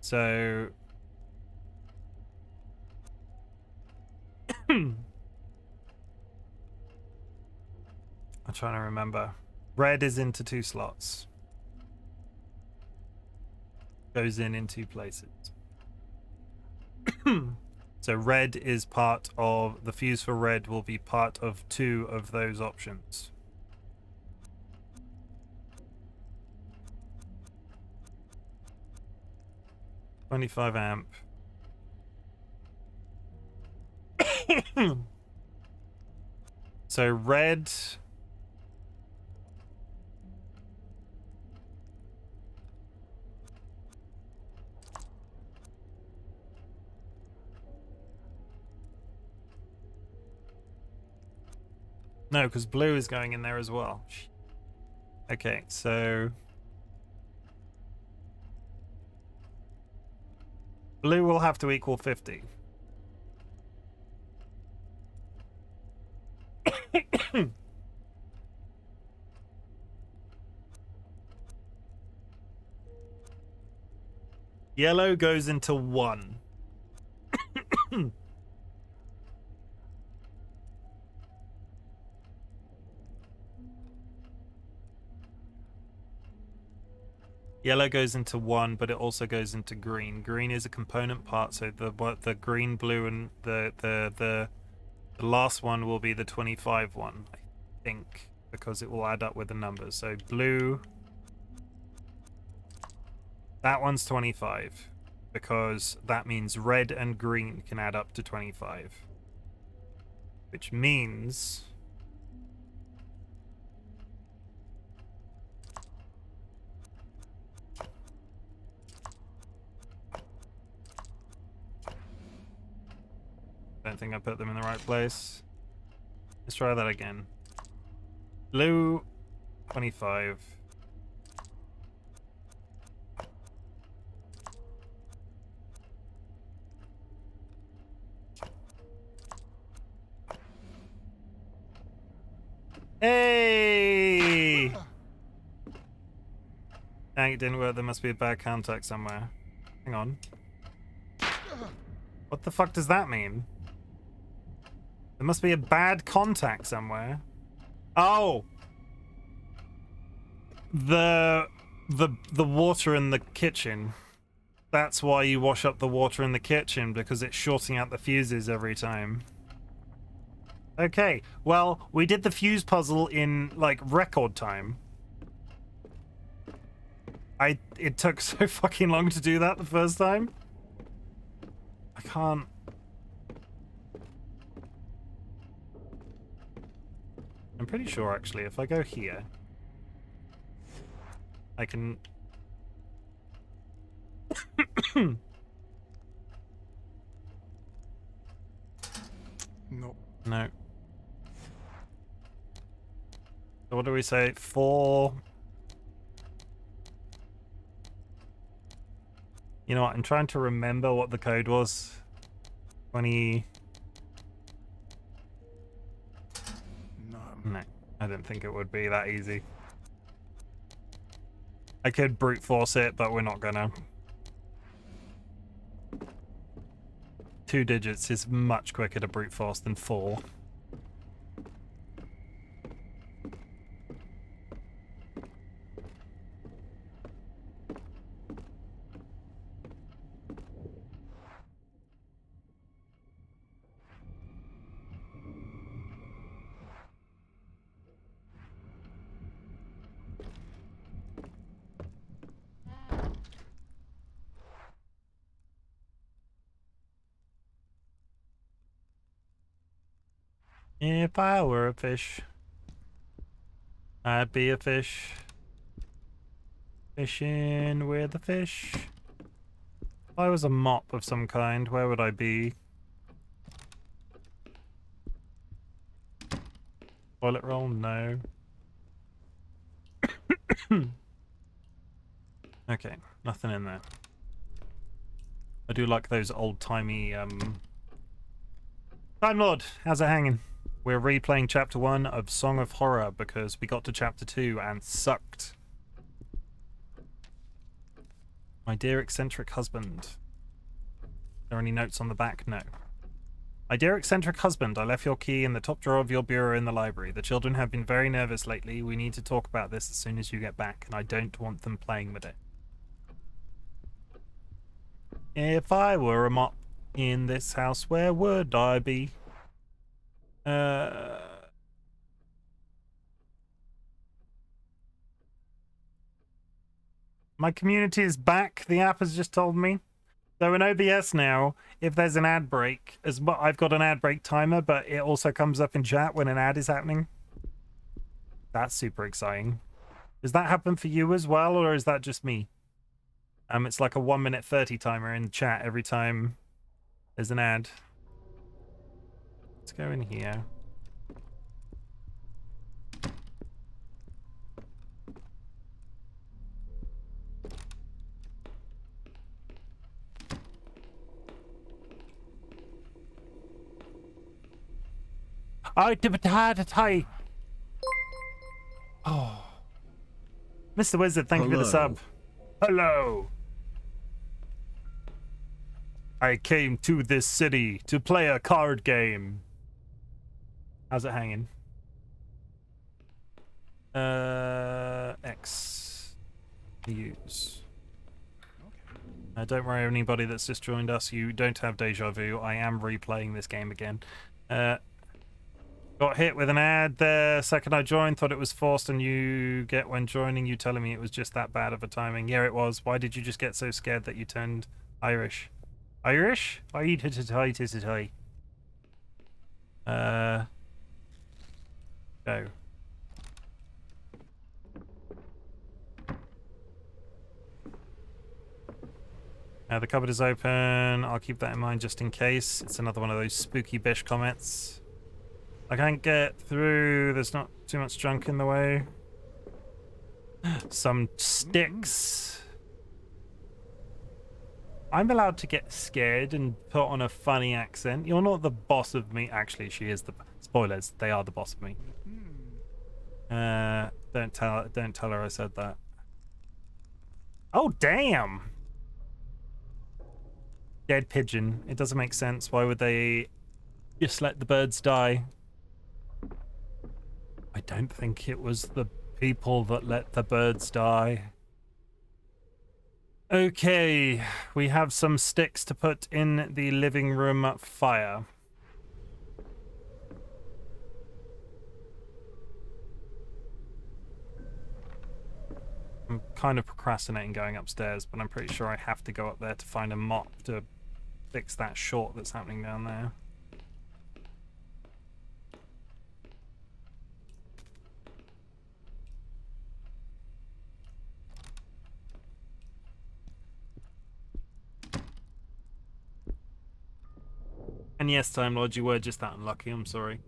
So I'm trying to remember. Red is into 2 slots. Goes in 2 places. So red is part of the fuse for red will be part of 2 of those options. 25 amp. So red. No, because blue is going in there as well. Okay, so blue will have to equal 50. Yellow goes into 1. Yellow goes into 1, but it also goes into green. Green is a component part, so the green, blue, and the last one will be the 25 one, I think, because it will add up with the numbers. So blue, that one's 25, because that means red and green can add up to 25, which means don't think I put them in the right place. Let's try that again. Blue, 25. Hey! Dang, it didn't work. There must be a bad contact somewhere. Hang on. What the fuck does that mean? There must be a bad contact somewhere. Oh! The water in the kitchen. That's why you wash up the water in the kitchen, because it's shorting out the fuses every time. Okay, well, we did the fuse puzzle in, like, record time. It took so fucking long to do that the first time. I can't... I'm pretty sure, actually, if I go here, I can... Nope. No. So what do we say? 4... You know what? I'm trying to remember what the code was. 20... No, I didn't think it would be that easy. I could brute force it, but we're not gonna. 2 digits is much quicker to brute force than 4. If I were a fish, I'd be a fish. Fishing with the fish. If I was a mop of some kind, where would I be? Toilet roll? No. Okay, nothing in there. I do like those old-timey, Time Lord, how's it hanging? We're replaying Chapter 1 of Song of Horror because we got to Chapter 2 and sucked. My dear eccentric husband. Are there any notes on the back? No. My dear eccentric husband, I left your key in the top drawer of your bureau in the library. The children have been very nervous lately. We need to talk about this as soon as you get back, and I don't want them playing with it. If I were a mop in this house, where would I be? My community is back, the app has just told me. So in OBS now, if there's an ad break, I've got an ad break timer, but it also comes up in chat when an ad is happening. That's super exciting. Does that happen for you as well, or is that just me? It's like a 1 minute 30 timer in chat every time there's an ad. Let's go in here. Oh, Mr. Wizard, thank you for the sub. Hello. I came to this city to play a card game. How's it hanging? X. Use. Don't worry, anybody that's just joined us, you don't have deja vu. I am replaying this game again. Got hit with an ad there. Second I joined, thought it was forced, and you get when joining you telling me it was just that bad of a timing. Yeah, it was. Why did you just get so scared that you turned Irish? Irish? Go. The cupboard is open. I'll keep that in mind just in case. It's another one of those spooky bish comments. I can't get through. There's not too much junk in the way. Some sticks. I'm allowed to get scared and put on a funny accent. You're not the boss of me. Actually, she is the... Spoilers. They are the boss of me. Don't tell her I said that. Oh, damn. Dead pigeon. It doesn't make sense. Why would they just let the birds die? I don't think it was the people that let the birds die. Okay, we have some sticks to put in the living room fire. I'm kind of procrastinating going upstairs, but I'm pretty sure I have to go up there to find a mop to fix that short that's happening down there. And yes, Time Lord, you were just that unlucky. I'm sorry.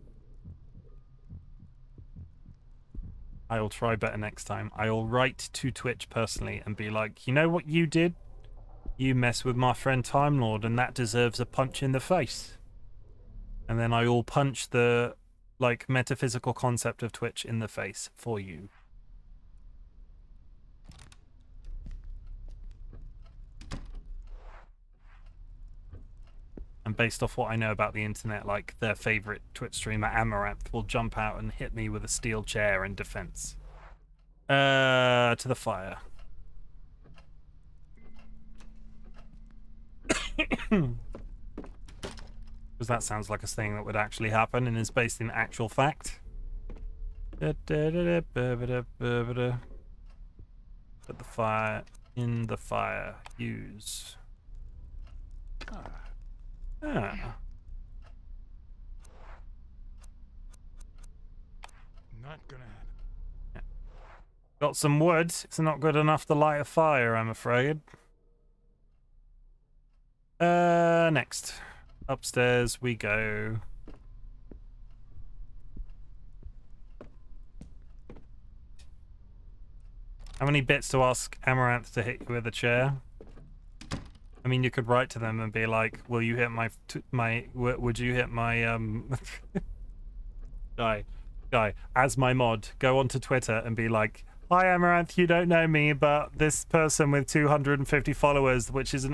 I'll try better next time. I'll write to Twitch personally and be like, you know what you did? You mess with my friend Time Lord, and that deserves a punch in the face. And then I will punch the, like, metaphysical concept of Twitch in the face for you. And based off what I know about the internet, like, their favorite Twitch streamer, Amaranth, will jump out and hit me with a steel chair in defense. To the fire. Because that sounds like a thing that would actually happen and is based in actual fact. Put the fire in the fire. Use. Ah. Not gonna happen. Yeah. Got some wood. It's not good enough to light a fire, I'm afraid. Next. Upstairs we go. How many bits to ask Amaranth to hit you with a chair? I mean, you could write to them and be like, "Will you hit would you hit my guy, as my mod? Go onto Twitter and be like, hi Amaranth, you don't know me, but this person with 250 followers, which is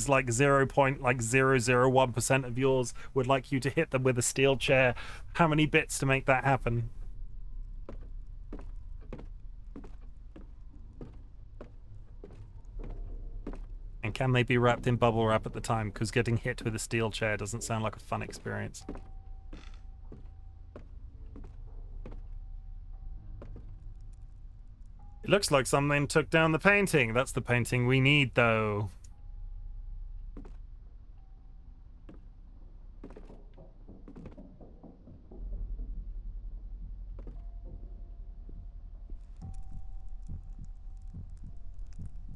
like 0.001% of yours, would like you to hit them with a steel chair. How many bits to make that happen?" And can they be wrapped in bubble wrap at the time? Because getting hit with a steel chair doesn't sound like a fun experience. It looks like something took down the painting. That's the painting we need, though.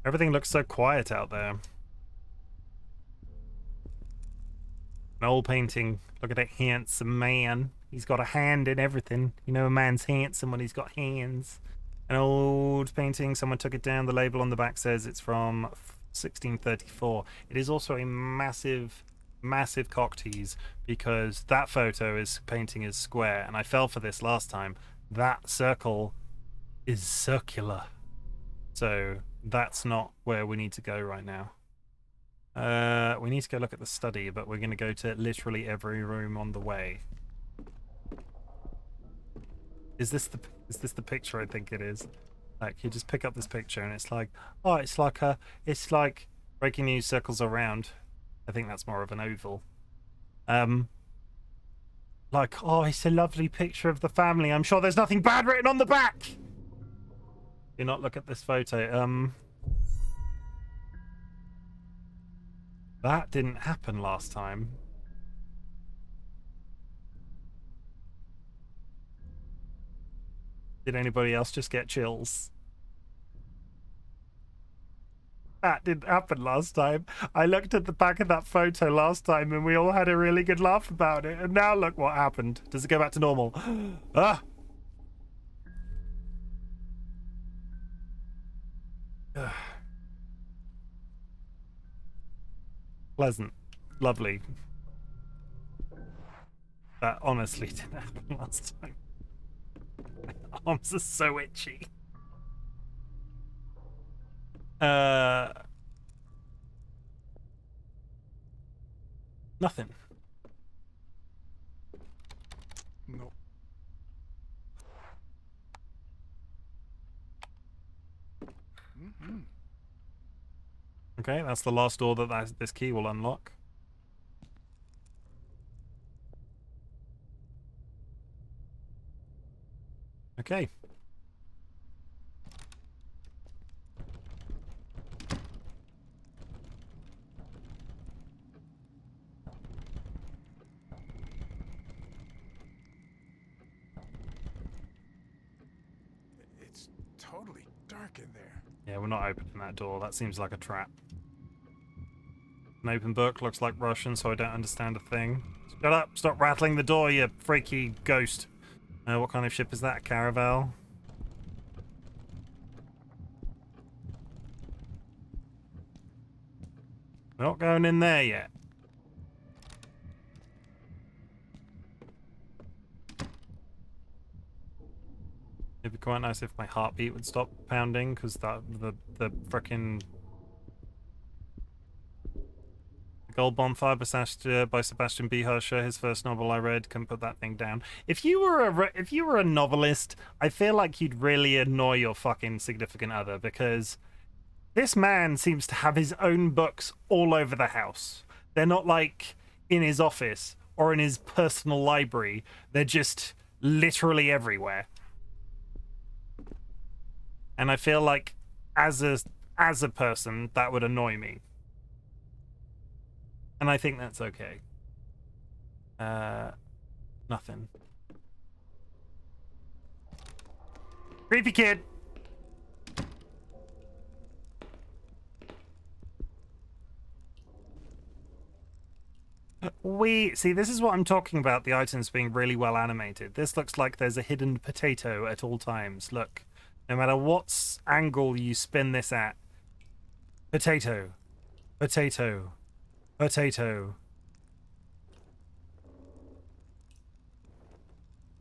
Everything looks so quiet out there. An old painting. Look at that handsome man. He's got a hand in everything. You know a man's handsome when he's got hands. An old painting. Someone took it down. The label on the back says it's from 1634. It is also a massive, massive cock tease because that photo is painting is square, and I fell for this last time. That circle is circular. So that's not where we need to go right now. We need to go look at the study, but we're going to go to literally every room on the way. Is this the picture I think it is? Like, you just pick up this picture and it's like, oh, it's like breaking news circles around. I think that's more of an oval. Like, oh, it's a lovely picture of the family. I'm sure there's nothing bad written on the back. Do not look at this photo. That didn't happen last time. Did anybody else just get chills? That didn't happen last time. I looked at the back of that photo last time and we all had a really good laugh about it. And now look what happened. Does it go back to normal? Ah! Pleasant. Lovely. That honestly didn't happen last time. My arms are so itchy. Nothing. No. Mm-hmm. Okay, that's the last door that this key will unlock. Okay. It's totally dark in there. Yeah, we're not opening that door. That seems like a trap. An open book looks like Russian, so I don't understand a thing. Shut up! Stop rattling the door, you freaky ghost. What kind of ship is that? A caravel? We're not going in there yet. It'd be quite nice if my heartbeat would stop pounding, because the frickin' Gold Bonfire by Sebastian B. Herscher, his first novel I read, can put that thing down. If you were a novelist, I feel like you'd really annoy your fucking significant other, because this man seems to have his own books all over the house. They're not like in his office or in his personal library. They're just literally everywhere. And I feel like as a person, that would annoy me. And I think that's okay. Nothing. Creepy kid! See, this is what I'm talking about, the items being really well animated. This looks like there's a hidden potato at all times. Look, no matter what angle you spin this at. Potato. Potato. Potato.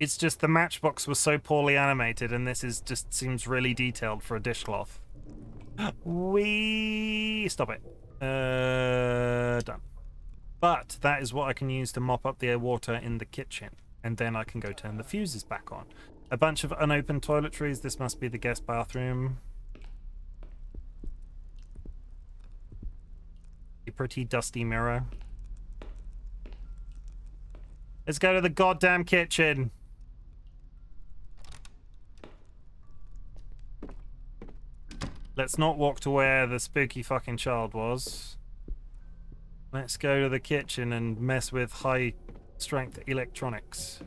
It's just the matchbox was so poorly animated, and this is just seems really detailed for a dishcloth. Stop it. Done. But that is what I can use to mop up the water in the kitchen, and then I can go turn the fuses back on. A bunch of unopened toiletries. This must be the guest bathroom. A pretty dusty mirror. Let's go to the goddamn kitchen. Let's not walk to where the spooky fucking child was. Let's go to the kitchen and mess with high-strength electronics.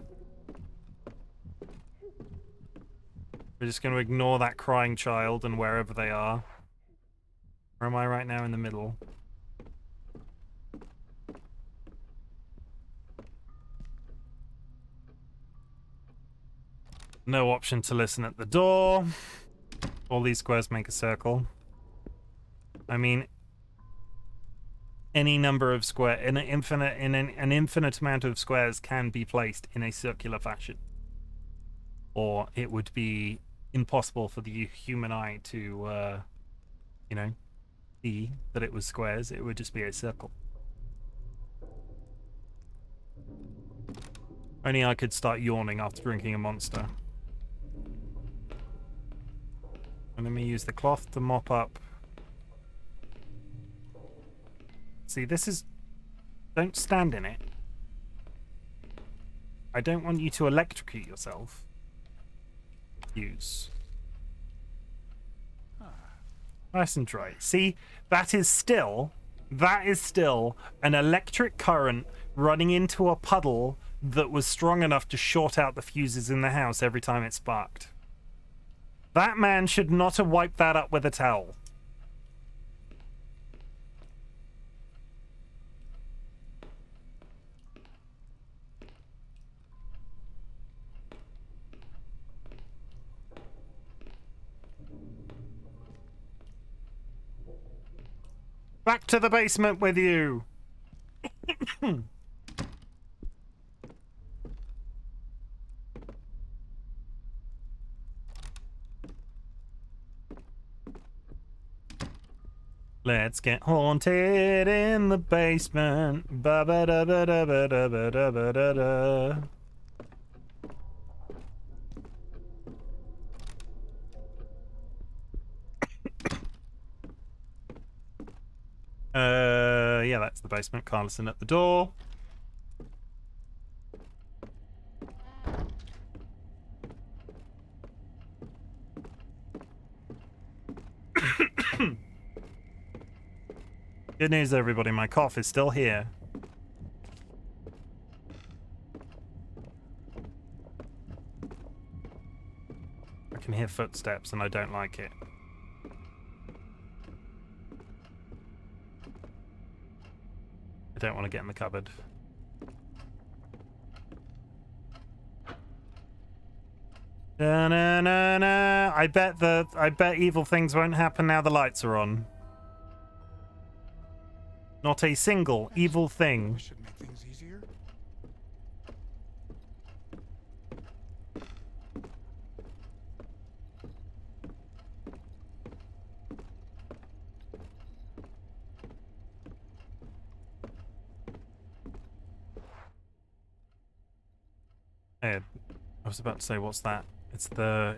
We're just going to ignore that crying child and wherever they are. Or am I right now in the middle? No option to listen at the door. All these squares make a circle. I mean, any number of an infinite amount of squares can be placed in a circular fashion, or it would be impossible for the human eye to, you know, see that it was squares. It would just be a circle. Only I could start yawning after drinking a Monster. And let me use the cloth to mop up. See, this is... Don't stand in it. I don't want you to electrocute yourself. Use. Nice and dry. See, that is still an electric current running into a puddle that was strong enough to short out the fuses in the house every time it sparked. That man should not have wiped that up with a towel. Back to the basement with you. Let's get haunted in the basement. Ba ba da ba da ba da ba da ba da da. Yeah, that's the basement. Carlson at the door. Good news, everybody. My cough is still here. I can hear footsteps, and I don't like it. I don't want to get in the cupboard. Na-na-na-na. I bet evil things won't happen now the lights are on. Not a single evil thing. Should make things easier. Hey, I was about to say, what's that? It's the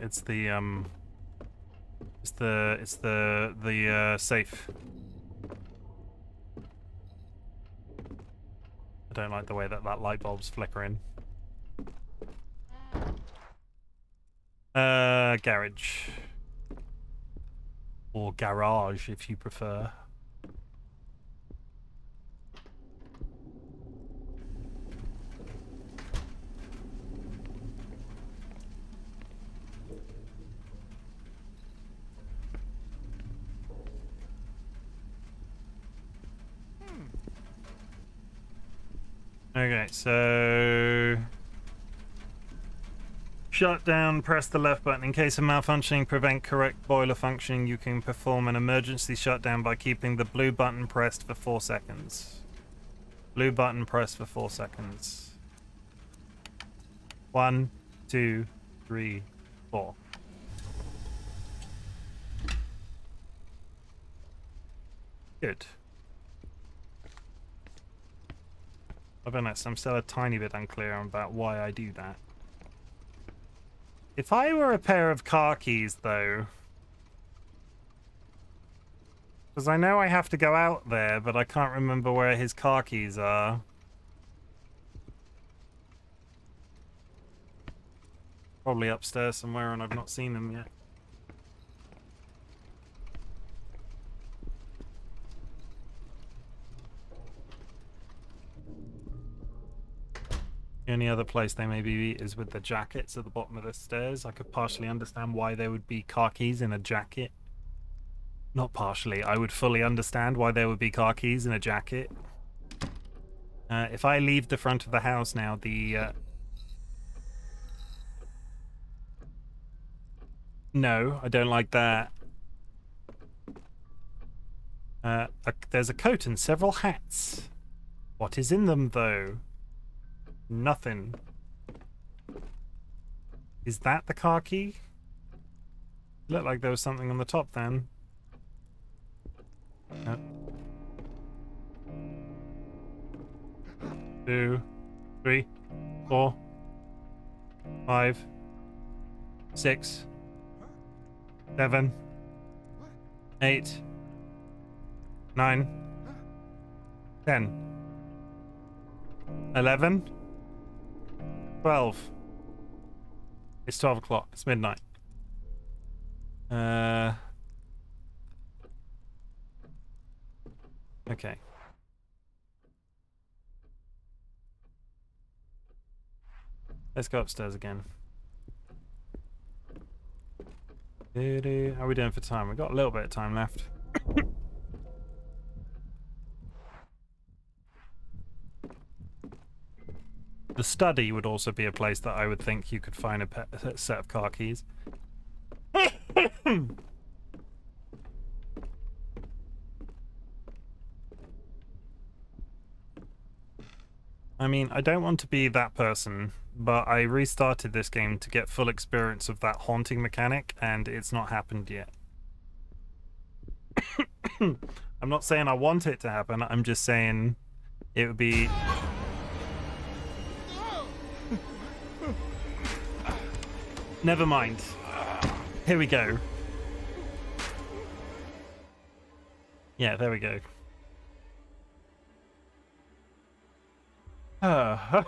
safe. I don't like the way that light bulb's flickering. Garage. Or garage, if you prefer. Okay, so shut down, press the left button. In case of malfunctioning, prevent correct boiler functioning, you can perform an emergency shutdown by keeping the blue button pressed for 4 seconds. Blue button pressed for 4 seconds. 1, 2, 3, 4. Good. I'll be honest, I'm still a tiny bit unclear about why I do that. If I were a pair of car keys, though... Because I know I have to go out there, but I can't remember where his car keys are. Probably upstairs somewhere, and I've not seen them yet. The only other place they may be is with the jackets at the bottom of the stairs. I could partially understand why there would be car keys in a jacket. Not partially. I would fully understand why there would be car keys in a jacket. If I leave the front of the house now, No, I don't like that. There's a coat and several hats. What is in them, though? Nothing. Is that the car key? Looked like there was something on the top then. 2, 3, 4, 5, 6, 7, 8, 9, 10, 11, 12. It's 12 o'clock. It's midnight. Okay. Let's go upstairs again. How are we doing for time? We've got a little bit of time left. The study would also be a place that I would think you could find a set of car keys. I mean, I don't want to be that person, but I restarted this game to get full experience of that haunting mechanic, and it's not happened yet. I'm not saying I want it to happen, I'm just saying it would be... Never mind. Here we go. Yeah, there we go. I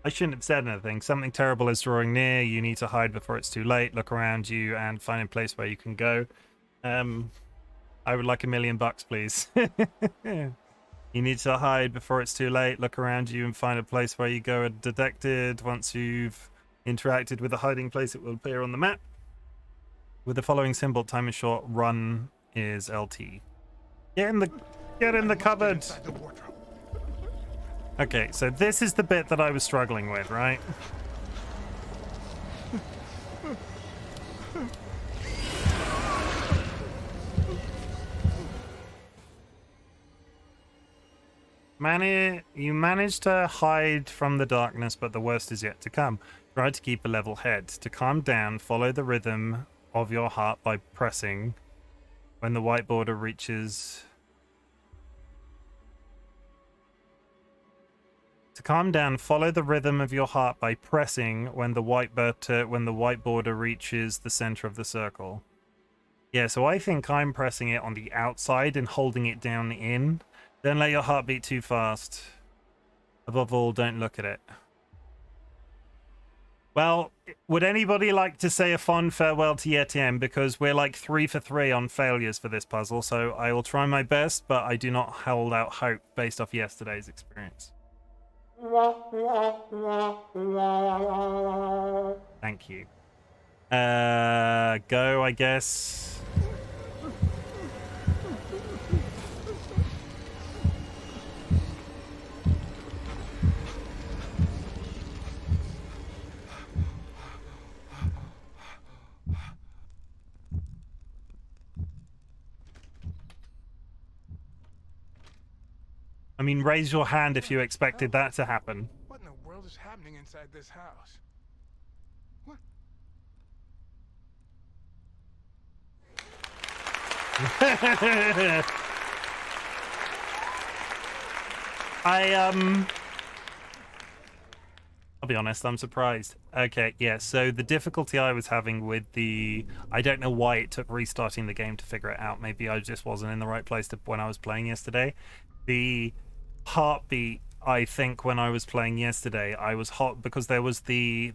shouldn't have said anything. Something terrible is drawing near. You need to hide before it's too late. Look around you and find a place where you can go. I would like $1 million, please. You need to hide before it's too late. Look around you and find a place where you go undetected. Once you've interacted with the hiding place, it will appear on the map. With the following symbol, time is short, run is LT. Get in the cupboard. Okay, so this is the bit that I was struggling with, right? You managed to hide from the darkness, but the worst is yet to come. Try to keep a level head. To calm down, follow the rhythm of your heart by pressing when the white border reaches... To calm down, follow the rhythm of your heart by pressing when the white border reaches the center of the circle. Yeah, so I think I'm pressing it on the outside and holding it down in. Don't let your heart beat too fast. Above all, don't look at it. Well, would anybody like to say a fond farewell to Etienne? Because we're like 3 for 3 on failures for this puzzle, so I will try my best, but I do not hold out hope based off yesterday's experience. Thank you. Go, I guess. I mean, raise your hand if you expected that to happen. What in the world is happening inside this house? What? I'll be honest, I'm surprised. Okay, yeah, so the difficulty I was having with I don't know why it took restarting the game to figure it out. Maybe I just wasn't in the right place when I was playing yesterday. The heartbeat, I think, when I was playing yesterday, I was hot because there was the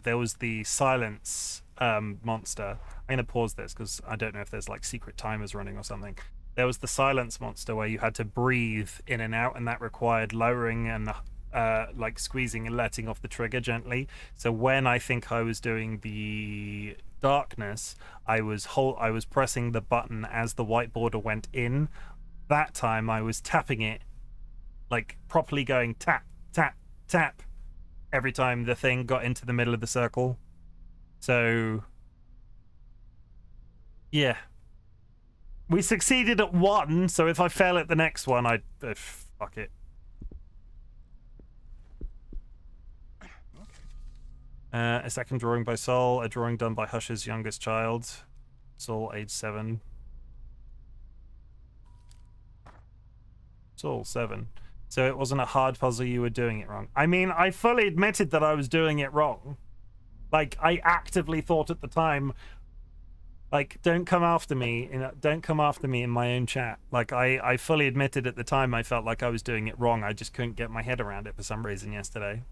silence monster. I'm gonna pause this because I don't know if there's like secret timers running or something. There was the silence monster where you had to breathe in and out, and that required lowering and like squeezing and letting off the trigger gently. So when I think I was doing the darkness, I was pressing the button as the white border went in. That time I was tapping it, like properly going tap, tap, tap every time the thing got into the middle of the circle. So yeah, we succeeded at one, so if I fail at the next one, I'd fuck it. A second drawing by Sol, a drawing done by Hush's youngest child, Sol, age 7. Sol, 7. So it wasn't a hard puzzle, you were doing it wrong. I mean, I fully admitted that I was doing it wrong. Like, I actively thought at the time, like, don't come after me in my own chat. Like, I fully admitted at the time I felt like I was doing it wrong. I just couldn't get my head around it for some reason yesterday.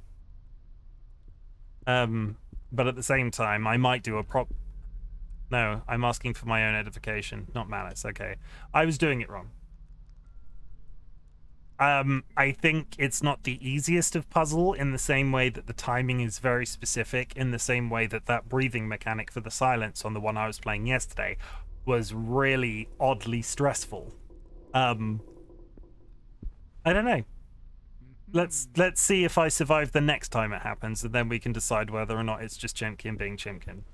But at the same time, I might do a No, I'm asking for my own edification, not malice. Okay. I was doing it wrong. I think it's not the easiest of puzzle in the same way that the timing is very specific, in the same way that that breathing mechanic for the silence on the one I was playing yesterday was really oddly stressful. I don't know. Let's see if I survive the next time it happens, and then we can decide whether or not it's just Chimken being Chimken.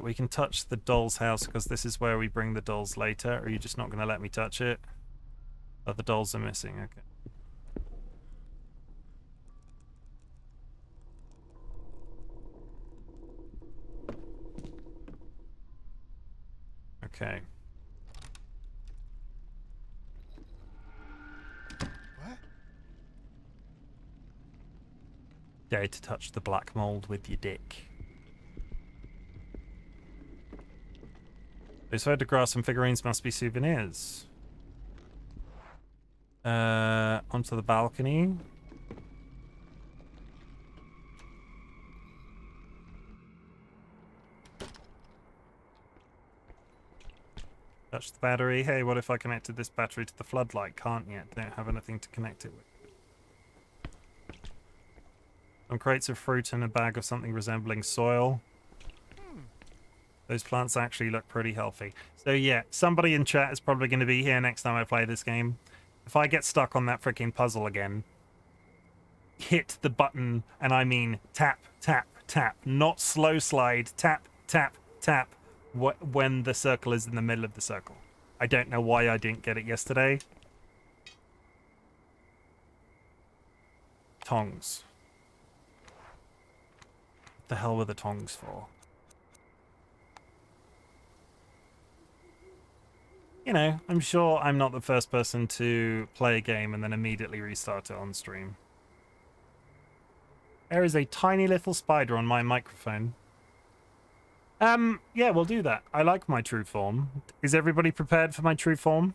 We can touch the doll's house because this is where we bring the dolls later. Or are you just not going to let me touch it? Oh, the dolls are missing. Okay. Okay. What? Dare to touch the black mold with your dick. Those photographs and figurines must be souvenirs. Onto the balcony. Touch the battery. Hey, what if I connected this battery to the floodlight? Can't yet. Don't have anything to connect it with. Some crates of fruit and a bag of something resembling soil. Those plants actually look pretty healthy. So yeah, somebody in chat is probably going to be here next time I play this game. If I get stuck on that freaking puzzle again, hit the button, and I mean tap, tap, tap, not slow slide, tap, tap, tap, when the circle is in the middle of the circle. I don't know why I didn't get it yesterday. Tongs. What the hell were the tongs for? You know, I'm sure I'm not the first person to play a game and then immediately restart it on stream. There is a tiny little spider on my microphone. Yeah, we'll do that. I like my true form. Is everybody prepared for my true form?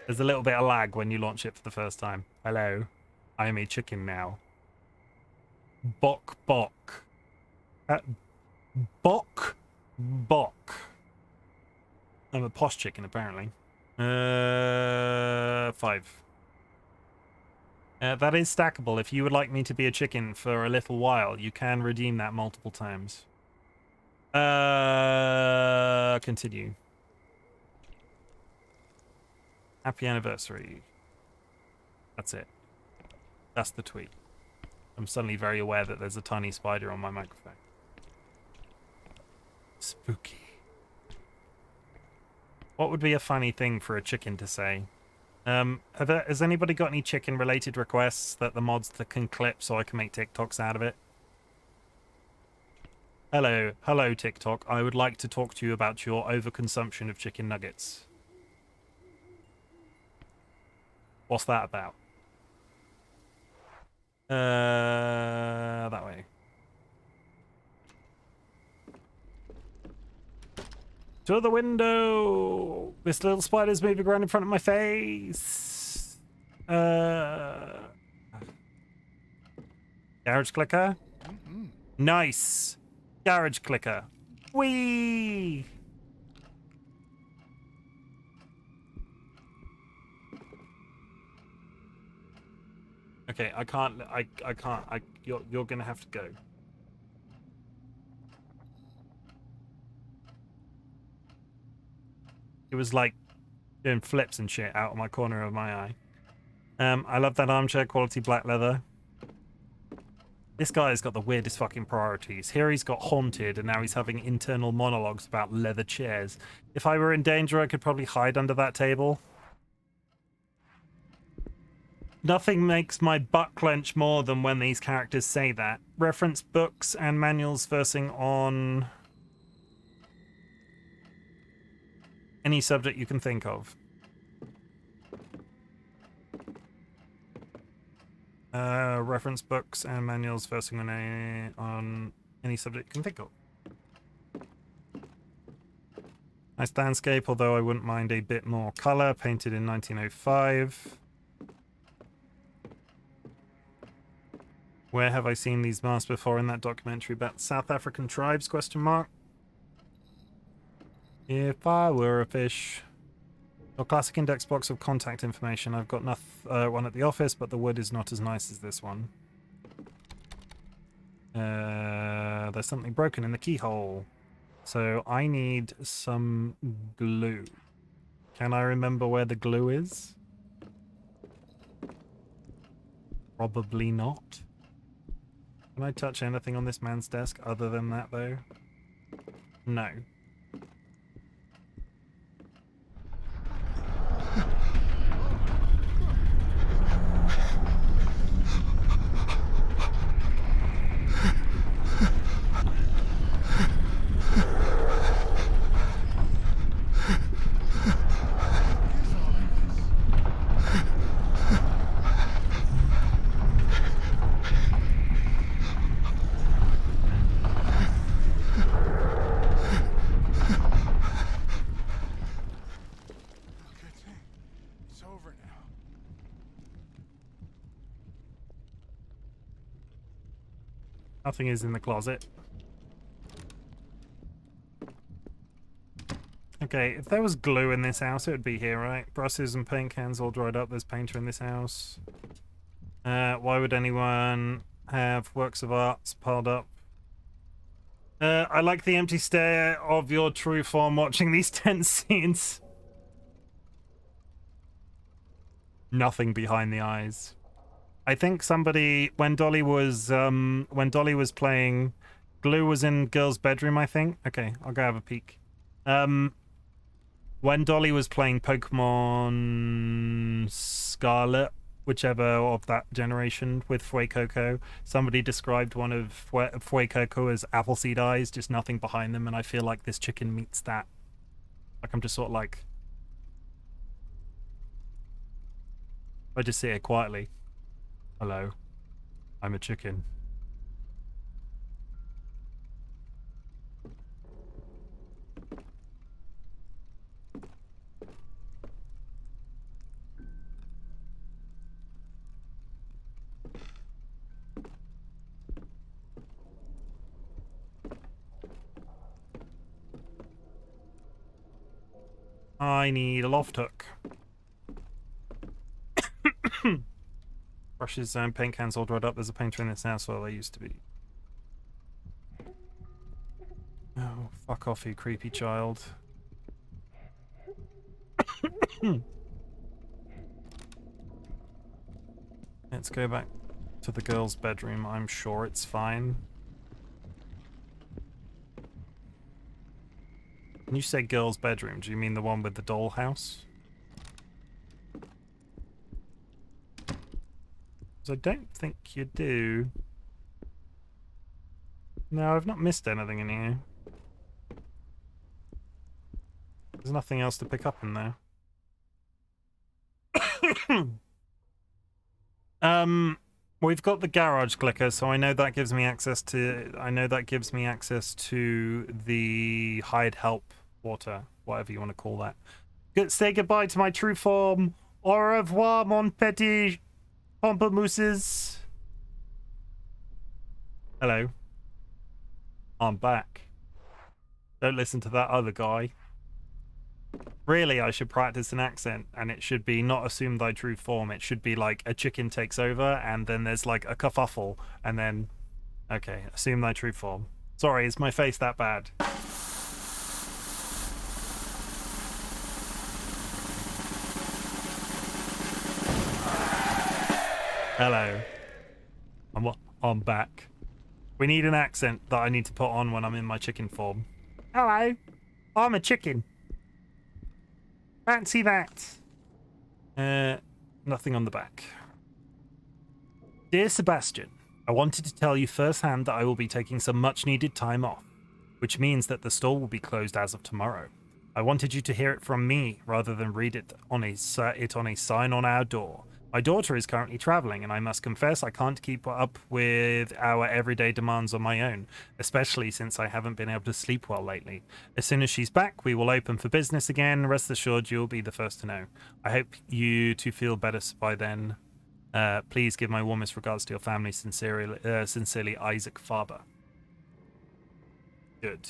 There's a little bit of lag when you launch it for the first time. Hello. I am a chicken now. Bok bok. Bok bok. I'm a posh chicken, apparently. 5. That is stackable. If you would like me to be a chicken for a little while, you can redeem that multiple times. Continue. Happy anniversary. That's it. That's the tweet. I'm suddenly very aware that there's a tiny spider on my microphone. Spooky. What would be a funny thing for a chicken to say? Has anybody got any chicken-related requests that the mods that can clip so I can make TikToks out of it? Hello, TikTok. I would like to talk to you about your overconsumption of chicken nuggets. What's that about? That way. To the window! This little spider's moving around in front of my face. Garage clicker. Nice. Garage clicker. Whee! Okay, I can't. I can't. You're gonna have to go. It was like doing flips and shit out of my corner of my eye. I love that armchair, quality black leather. This guy's got the weirdest fucking priorities. Here he's got haunted, and now he's having internal monologues about leather chairs. If I were in danger, I could probably hide under that table. Nothing makes my butt clench more than when these characters say that. Reference books and manuals versing on any subject you can think of. Reference books and manuals versing on any subject you can think of. Nice landscape, although I wouldn't mind a bit more color. Painted in 1905. Where have I seen these masks before? In that documentary about South African tribes, question mark. If I were a fish. Your classic index box of contact information. I've got one at the office, but the wood is not as nice as this one. There's something broken in the keyhole. So I need some glue. Can I remember where the glue is? Probably not. Can I touch anything on this man's desk other than that, though? No. Nothing is in the closet. Okay, if there was glue in this house, it would be here, right? Brushes and paint cans all dried up. There's painter in this house. Why would anyone have works of arts piled up? I like the empty stare of your true form watching these tense scenes. Nothing behind the eyes. I think somebody, when Dolly was playing, glue was in girl's bedroom, I think. Okay, I'll go have a peek. When Dolly was playing Pokemon Scarlet, whichever of that generation, with Fuecoco, somebody described one of Fuecoco as appleseed eyes, just nothing behind them, and I feel like this chicken meets that. Like, I'm just sort of like... I just say it quietly. Hello, I'm a chicken. I need a loft hook. Brushes and paint cans all dried up. There's a painter in this house. Well, there used to be. Oh, fuck off, you creepy child. Let's go back to the girl's bedroom. I'm sure it's fine. When you say girl's bedroom, do you mean the one with the dollhouse? I don't think you do. No, I've not missed anything in here. There's nothing else to pick up in there. We've got the garage clicker, so I know that gives me access to. I know that gives me access to the hide help water, whatever you want to call that. Say goodbye to my true form. Au revoir, mon petit pamplemousses. Hello. I'm back. Don't listen to that other guy. Really, I should practice an accent, and it should be not assume thy true form. It should be like a chicken takes over, and then there's like a kerfuffle, and then, okay, assume thy true form. Sorry, is my face that bad? Hello. I'm back. We need an accent that I need to put on when I'm in my chicken form. Hello. I'm a chicken. Fancy that. Nothing on the back. Dear Sebastian, I wanted to tell you firsthand that I will be taking some much needed time off, which means that the store will be closed as of tomorrow. I wanted you to hear it from me rather than read it on a sign on our door. My daughter is currently traveling, and I must confess I can't keep up with our everyday demands on my own, especially since I haven't been able to sleep well lately. As soon as she's back, we will open for business again. Rest assured, you'll be the first to know. I hope you to feel better by then. Please give my warmest regards to your family. Sincerely, Isaac Faber. Good.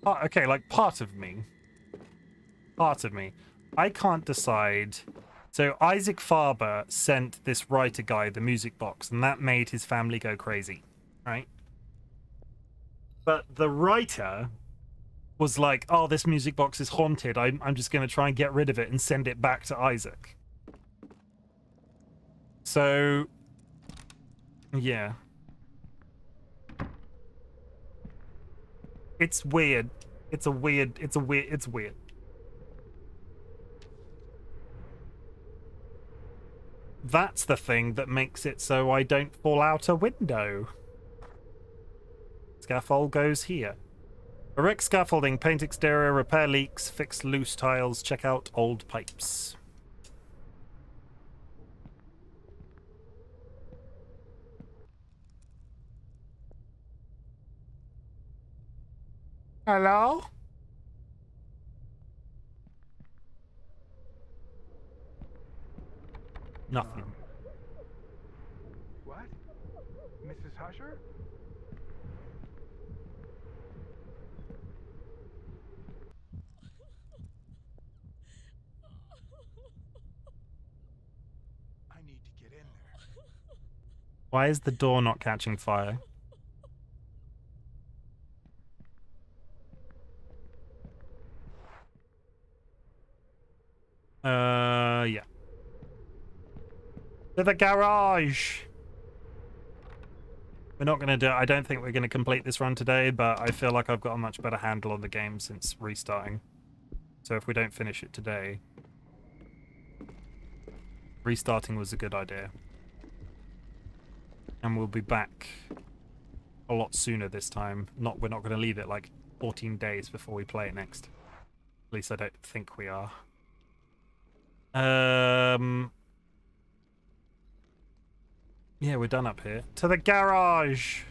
Okay, like part of me, I can't decide. So Isaac Faber sent this writer guy the music box, and that made his family go crazy, right? But the writer was like, oh, this music box is haunted. I'm just going to try and get rid of it and send it back to Isaac. So, yeah. It's weird. It's weird. That's the thing that makes it so I don't fall out a window. Scaffold goes here. Erect scaffolding, paint exterior, repair leaks, fix loose tiles, check out old pipes. Hello? Nothing. What? Mrs. Husher? I need to get in there. Why is the door not catching fire? Yeah. To the garage! We're not going to do it. I don't think we're going to complete this run today, but I feel like I've got a much better handle on the game since restarting. So if we don't finish it today, restarting was a good idea. And we'll be back a lot sooner this time. We're not going to leave it like 14 days before we play it next. At least I don't think we are. Yeah, we're done up here. To the garage!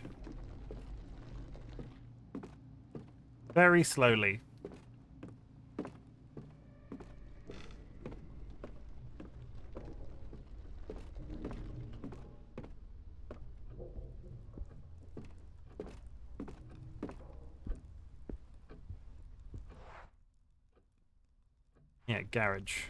Very slowly. Yeah, garage.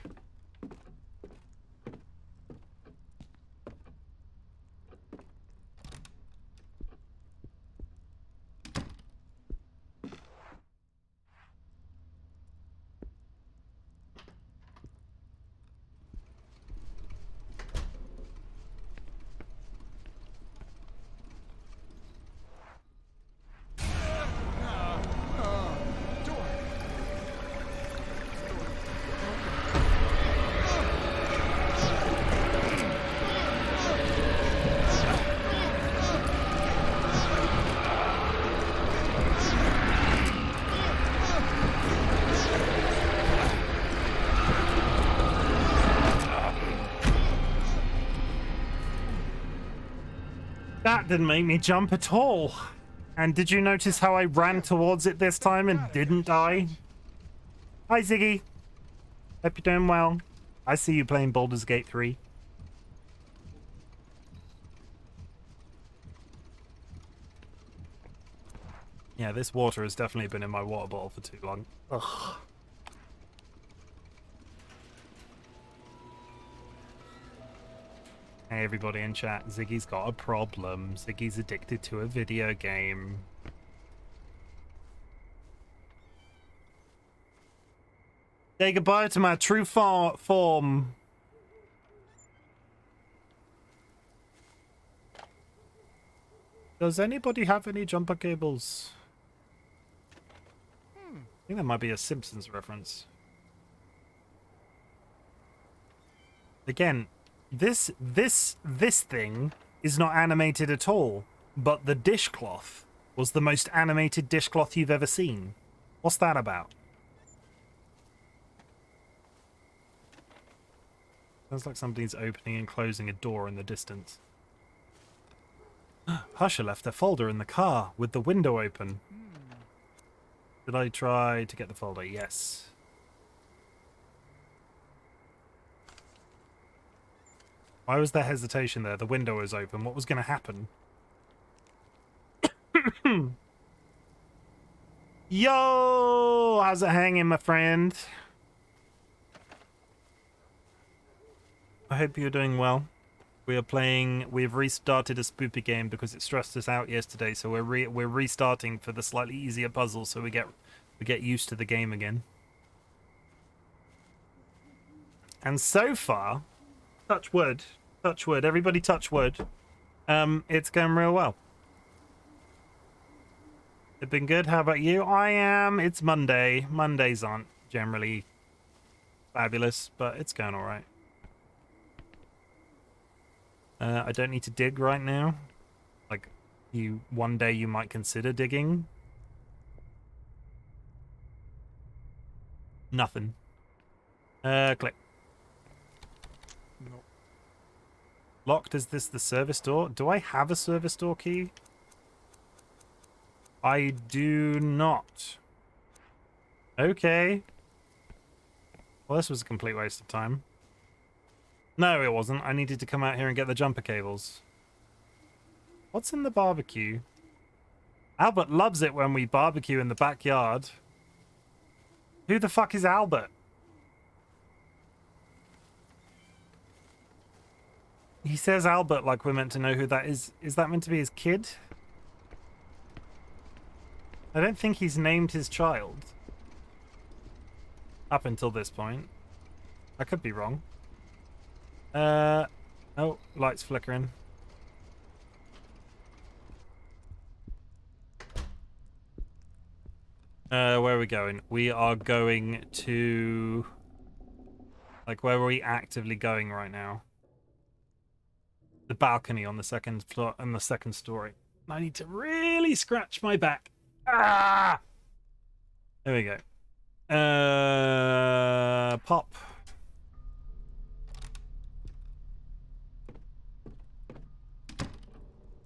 That didn't make me jump at all. And did you notice how I ran towards it this time and didn't die? Hi, Ziggy. Hope you're doing well. I see you playing Baldur's Gate 3. Yeah, this water has definitely been in my water bottle for too long. Ugh. Hey everybody in chat, Ziggy's got a problem. Ziggy's addicted to a video game. Say goodbye to my true form. Does anybody have any jumper cables? I think that might be a Simpsons reference. Again, this thing is not animated at all, but the dishcloth was the most animated dishcloth you've ever seen. What's that about? Sounds like somebody's opening and closing a door in the distance. Husher left a folder in the car with the window open. Did I try to get the folder? Yes. Why was there hesitation there? The window was open. What was going to happen? Yo! How's it hanging, my friend? I hope you're doing well. We've restarted a spoopy game because it stressed us out yesterday, so we're restarting for the slightly easier puzzle so we get used to the game again. And so far, touch wood, everybody touch wood, it's going real well. It's been good. How about you? It's Monday. Mondays aren't generally fabulous, but it's going all right. I don't need to dig right now. Like, one day you might consider digging. Nothing. Click. Nope. Locked. Is this the service door? Do I have a service door key? I do not. Okay. Well, this was a complete waste of time. No, it wasn't. I needed to come out here and get the jumper cables. What's in the barbecue? Albert loves it when we barbecue in the backyard. Who the fuck is Albert? He says Albert like we're meant to know who that is. Is that meant to be his kid? I don't think he's named his child. Up until this point. I could be wrong. Oh, lights flickering. Where are we going? We are going to... Like, where are we actively going right now? The balcony on the second floor, on the second story. I need to really scratch my back. Ah! There we go. Pop.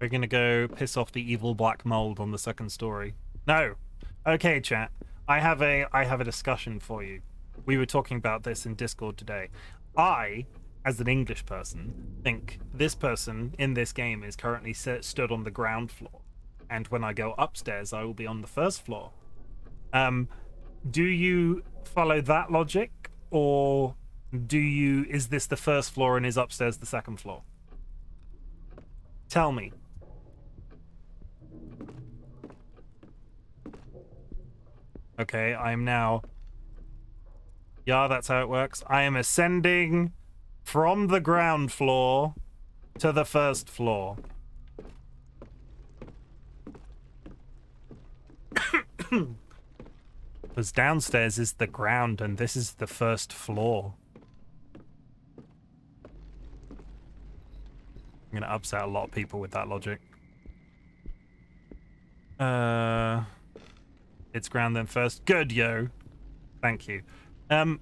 We're gonna go piss off the evil black mold on the second story. No. Okay, chat. I have a discussion for you. We were talking about this in Discord today. I, as an English person, think this person in this game is currently stood on the ground floor, and when I go upstairs, I will be on the first floor. Do you follow that logic, or is this the first floor and is upstairs the second floor? Tell me. Okay, I am now... Yeah, that's how it works. I am ascending from the ground floor to the first floor. Because downstairs is the ground and this is the first floor. I'm gonna upset a lot of people with that logic. It's ground then first. Good, yo. Thank you. We're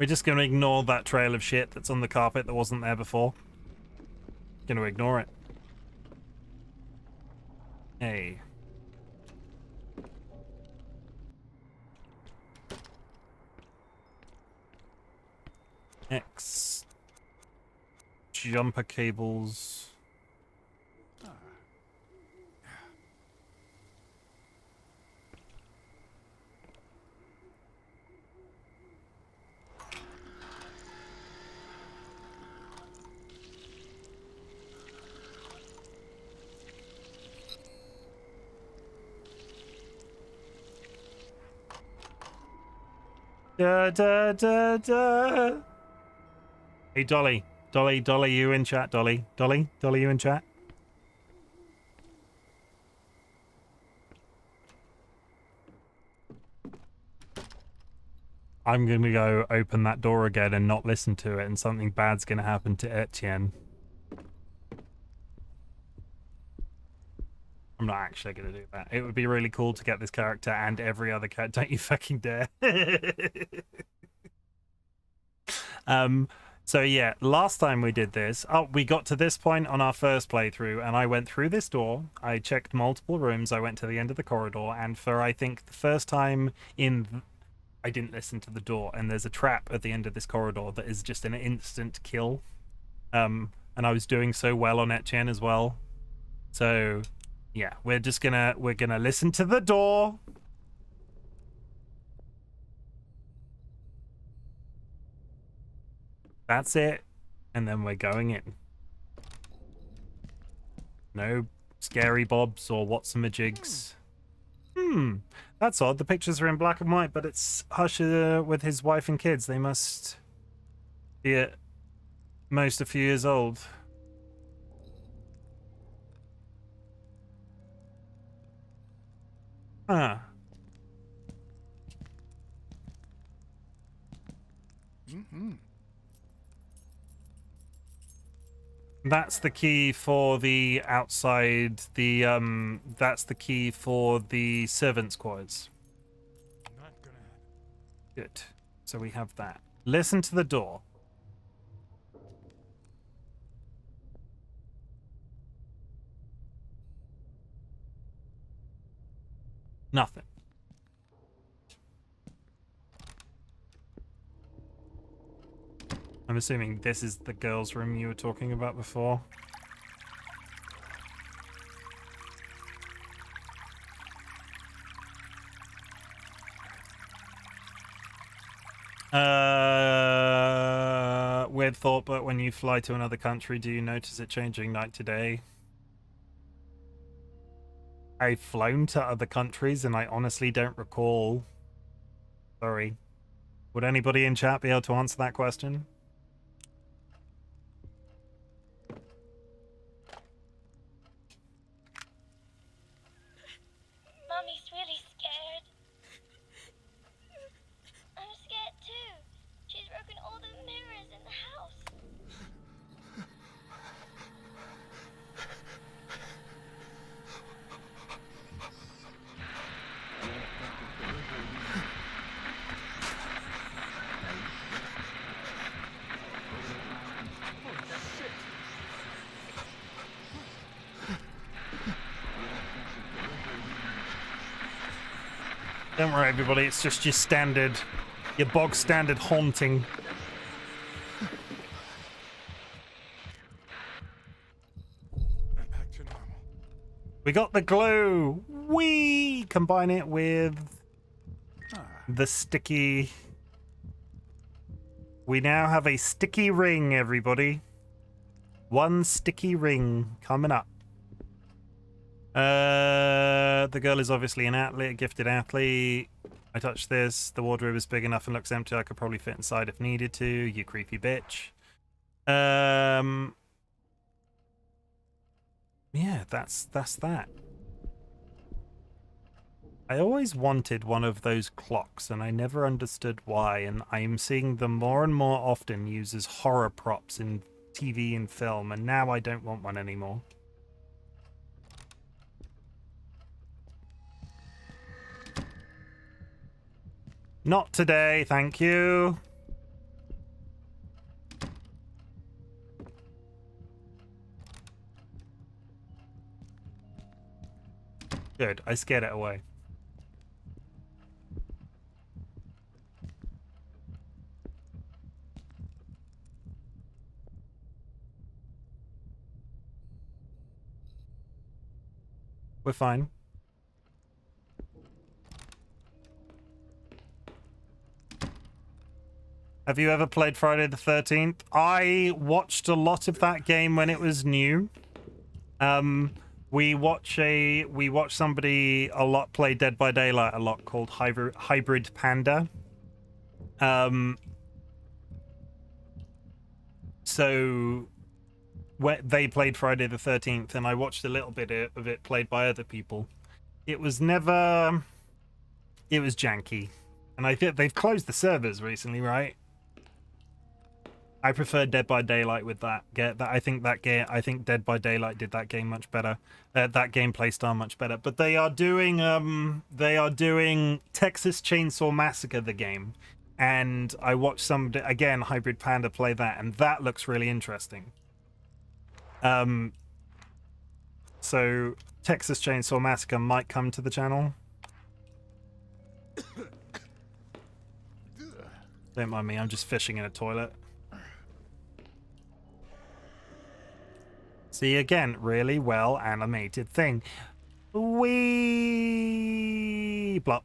just gonna ignore that trail of shit that's on the carpet that wasn't there before. Gonna ignore it. Hey. X. Jumper cables. Da, da, da, da. Hey, Dolly. Dolly, you in chat, Dolly? Dolly, you in chat? I'm going to go open that door again and not listen to it, and something bad's going to happen to Etienne. I'm not actually going to do that. It would be really cool to get this character and every other character. Don't you fucking dare. So yeah, last time we did this, we got to this point on our first playthrough, and I went through this door, I checked multiple rooms, I went to the end of the corridor, and for, I think, the first time I didn't listen to the door, and there's a trap at the end of this corridor that is just an instant kill. And I was doing so well on Etienne as well. So yeah, we're gonna listen to the door. That's it. And then we're going in. No scary bobs or whatsamajigs. That's odd. The pictures are in black and white, but it's Usher with his wife and kids. They must be at most a few years old. Huh. That's the key for the outside, that's the key for the servants' quarters. Not gonna happen. Good. So we have that. Listen to the door. Nothing. I'm assuming this is the girls' room you were talking about before. Weird thought, but when you fly to another country, do you notice it changing night to day? I've flown to other countries and I honestly don't recall. Sorry. Would anybody in chat be able to answer that question? Mommy's really scared. I'm scared too. She's broken all the mirrors in the house. Don't worry, everybody. It's just your bog standard haunting. I'm back to normal. We got the glue. We combine it with the sticky. We now have a sticky ring, everybody. One sticky ring coming up. The girl is obviously an athlete, gifted athlete. I touched this. The wardrobe is big enough and looks empty. I could probably fit inside if needed to. You creepy bitch. Yeah, that's that. I always wanted one of those clocks, and I never understood why, and I'm seeing them more and more often used as horror props in TV and film, and now I don't want one anymore. Not today, thank you. Good, I scared it away. We're fine. Have you ever played Friday the 13th? I watched a lot of that game when it was new. We watched somebody a lot play Dead by Daylight a lot called Hybrid Panda. So they played Friday the 13th, and I watched a little bit of it played by other people. It was never... It was janky. And I think they've closed the servers recently, right? I prefer Dead by Daylight with that. I think Dead by Daylight did that game much better. That gameplay style much better. But they are doing Texas Chainsaw Massacre the game, and I watched Hybrid Panda play that, and that looks really interesting. So Texas Chainsaw Massacre might come to the channel. Don't mind me, I'm just fishing in a toilet. See, again, really well animated thing. Wee blop.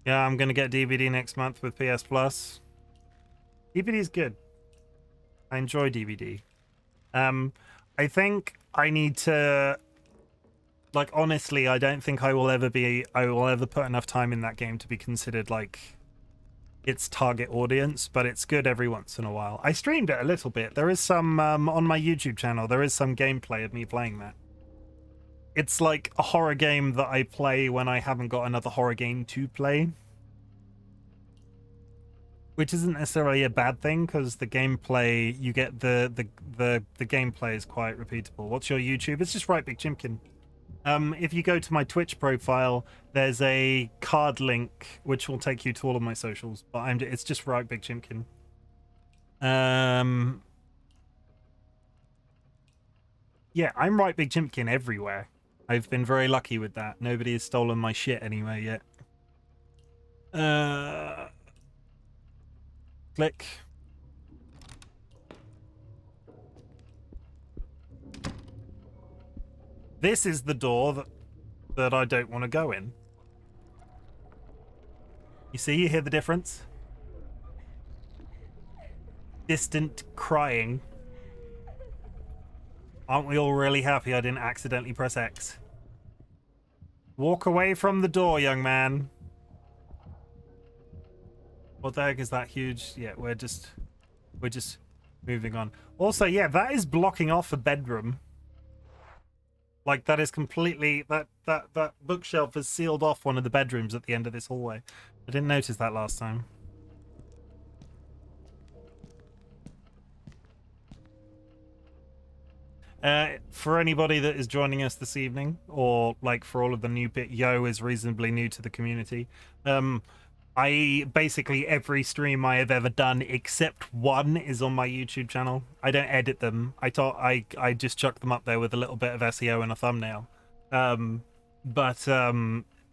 Yeah, I'm gonna get DVD next month with PS Plus. DVD is good. I enjoy DVD. I think I need to, like, honestly, I don't think I will ever put enough time in that game to be considered like its target audience, but it's good every once in a while. I streamed it a little bit. There is some on my YouTube channel. There is some gameplay of me playing that. It's like a horror game that I play when I haven't got another horror game to play, which isn't necessarily a bad thing, because the gameplay, you get the gameplay is quite repeatable. What's your YouTube? It's just RightBigChimken. If you go to my Twitch profile, there's a card link which will take you to all of my socials, but it's just RightBigChimken. Yeah, I'm RightBigChimken everywhere. I've been very lucky with that. Nobody has stolen my shit anywhere yet. Click. This is the door that I don't want to go in. You see, you hear the difference? Distant crying. Aren't we all really happy I didn't accidentally press X? Walk away from the door, young man. What the heck is that huge? Yeah, we're just moving on. Also, yeah, that is blocking off a bedroom. Like, that is completely... That bookshelf has sealed off one of the bedrooms at the end of this hallway. I didn't notice that last time. For anybody that is joining us this evening, or, like, for all of the new Yo is reasonably new to the community, basically every stream I have ever done except one is on my YouTube channel. I don't edit them. I just chuck them up there with a little bit of SEO and a thumbnail. But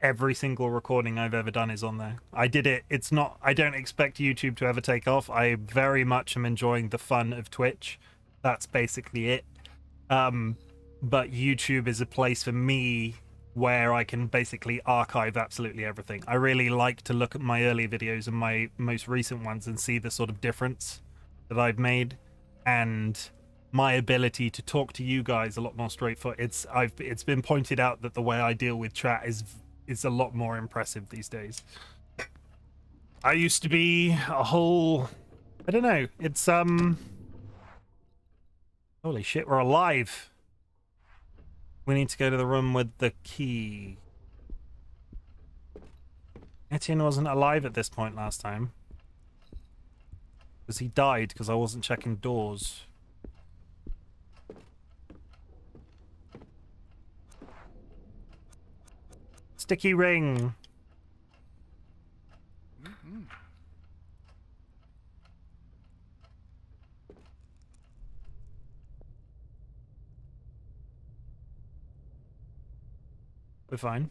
every single recording I've ever done is on there. I did it. It's not... I don't expect YouTube to ever take off. I very much am enjoying the fun of Twitch. That's basically it. But YouTube is a place for me where I can basically archive absolutely everything. I really like to look at my early videos and my most recent ones and see the sort of difference that I've made, and my ability to talk to you guys a lot more straightforward. It's been pointed out that the way I deal with chat is a lot more impressive these days. I used to be a whole... I don't know. It's holy shit, we're alive. We need to go to the room with the key. Etienne wasn't alive at this point last time, because he died because I wasn't checking doors. Sticky ring. We're fine.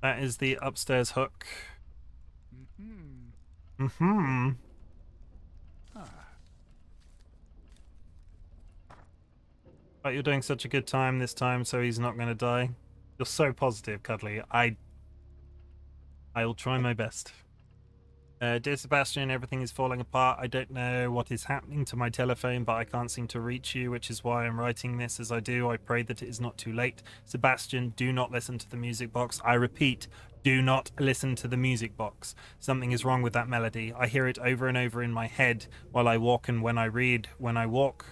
That is the upstairs hook. But you're doing such a good time this time, so he's not going to die. You're so positive, Cuddly. I'll try my best. Dear Sebastian, everything is falling apart. I don't know what is happening to my telephone, but I can't seem to reach you, which is why I'm writing this as I do. I pray that it is not too late. Sebastian, do not listen to the music box. I repeat, do not listen to the music box. Something is wrong with that melody. I hear it over and over in my head while I walk and when I read. When I walk...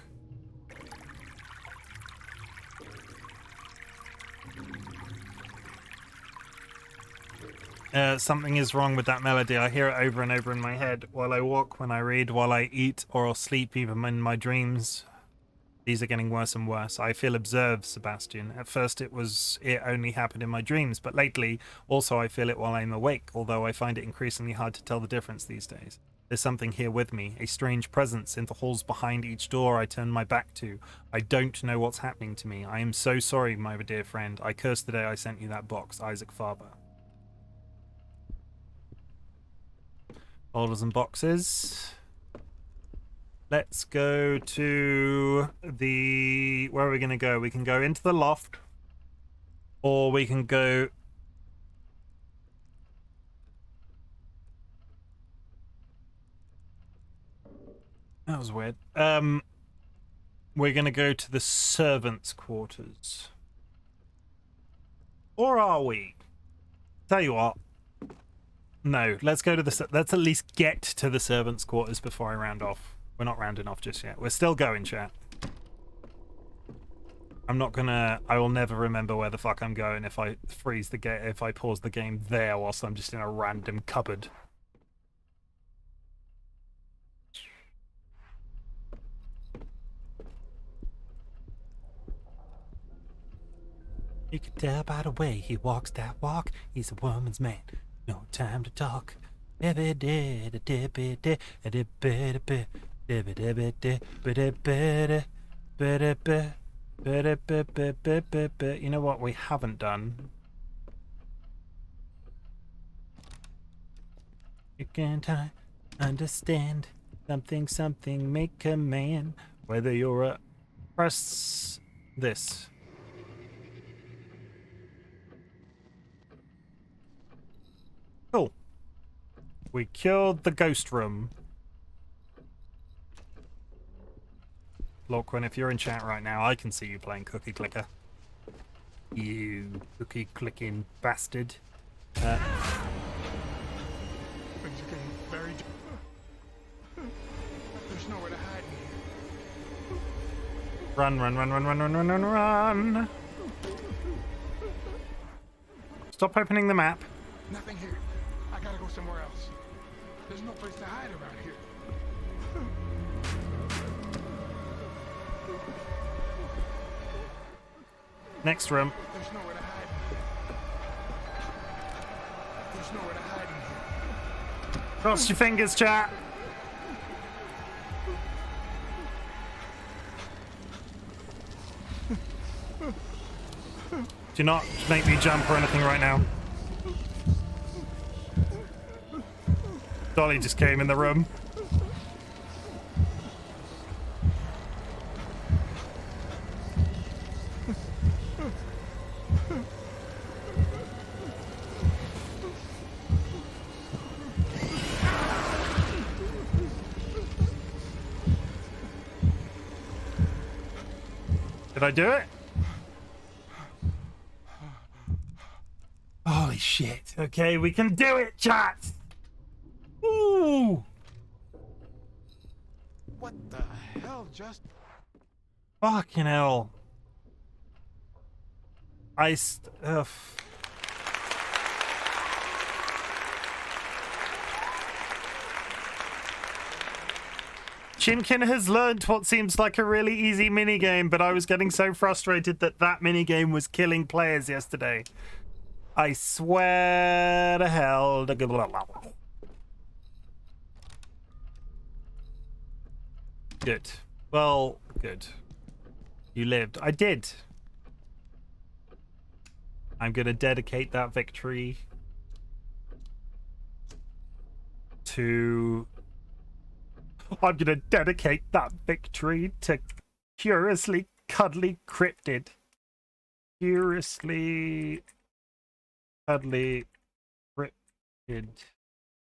something is wrong with that melody. I hear it over and over in my head while I walk, when I read, while I eat or sleep, even in my dreams. These are getting worse and worse. I feel observed, Sebastian. At first it only happened in my dreams, but lately also I feel it while I'm awake, although I find it increasingly hard to tell the difference these days. There's something here with me, a strange presence in the halls behind each door I turn my back to. I don't know what's happening to me. I am so sorry, my dear friend. I cursed the day I sent you that box, Isaac Faber. Folders and boxes. Let's go to the... Where are we going to go? We can go into the loft. Or we can go... That was weird. We're going to go to the servants' quarters. Or are we? Tell you what. No, let's go to the... Let's at least get to the servants' quarters before I round off. We're not rounding off just yet. We're still going, chat. I'm not gonna... I will never remember where the fuck I'm going if I freeze the game... If I pause the game there whilst I'm just in a random cupboard. You can tell by the way he walks that walk. He's a woman's man. No time to talk. You know what we haven't done? You can't understand something make a man. Whether you're a... Press this. Cool. We killed the ghost room. Lachlan, if you're in chat right now, I can see you playing Cookie Clicker. You cookie clicking bastard. Things are getting very... There's nowhere to hide in here. Run, run, run, run, run, run, run, run, run. Stop opening the map. Nothing here. I gotta go somewhere else. There's no place to hide around here. Next room. There's nowhere to hide. There's nowhere to hide in here. Cross your fingers, chat. Do not make me jump or anything right now. Dolly just came in the room. Did I do it? Holy shit. Okay, we can do it, chat! Ooh! What the hell just... Fucking hell. Chimken has learned what seems like a really easy minigame, but I was getting so frustrated that minigame was killing players yesterday. I swear to hell. Good. Well, good. You lived. I did. I'm going to dedicate that victory to... I'm going to dedicate that victory to Curiously Cuddly Cryptid. Curiously Cuddly Cryptid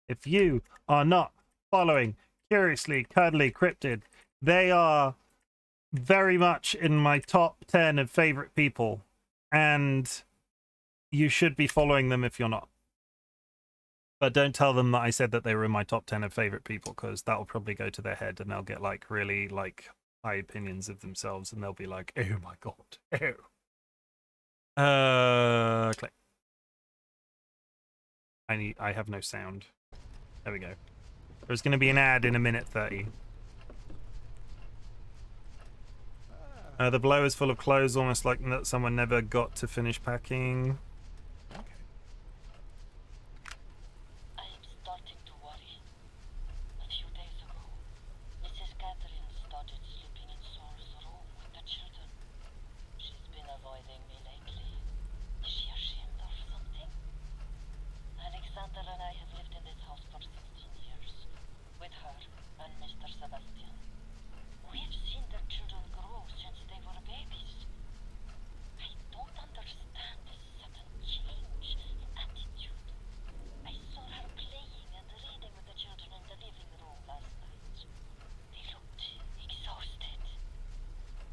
If you are not following Curiously Cuddly Cryptid, they are very much in my top 10 of favorite people, and you should be following them if you're not. But don't tell them that I said that they were in my top 10 of favorite people, because that will probably go to their head and they'll get like really like high opinions of themselves, and they'll be like, oh my god, click. I have no sound. There we go. There's going to be an ad in a minute 30. The below is full of clothes, almost like that someone never got to finish packing. I am starting to worry. A few days ago, Mrs. Catherine started sleeping in Saul's room with the children. She's been avoiding me lately. Is she ashamed or something? Alexander and I have lived in this house for 16 years, with her and Mr. Sebastian. We've seen their children grow since they were babies. I don't understand this sudden change in attitude. I saw her playing and reading with the children in the living room last night. They looked exhausted.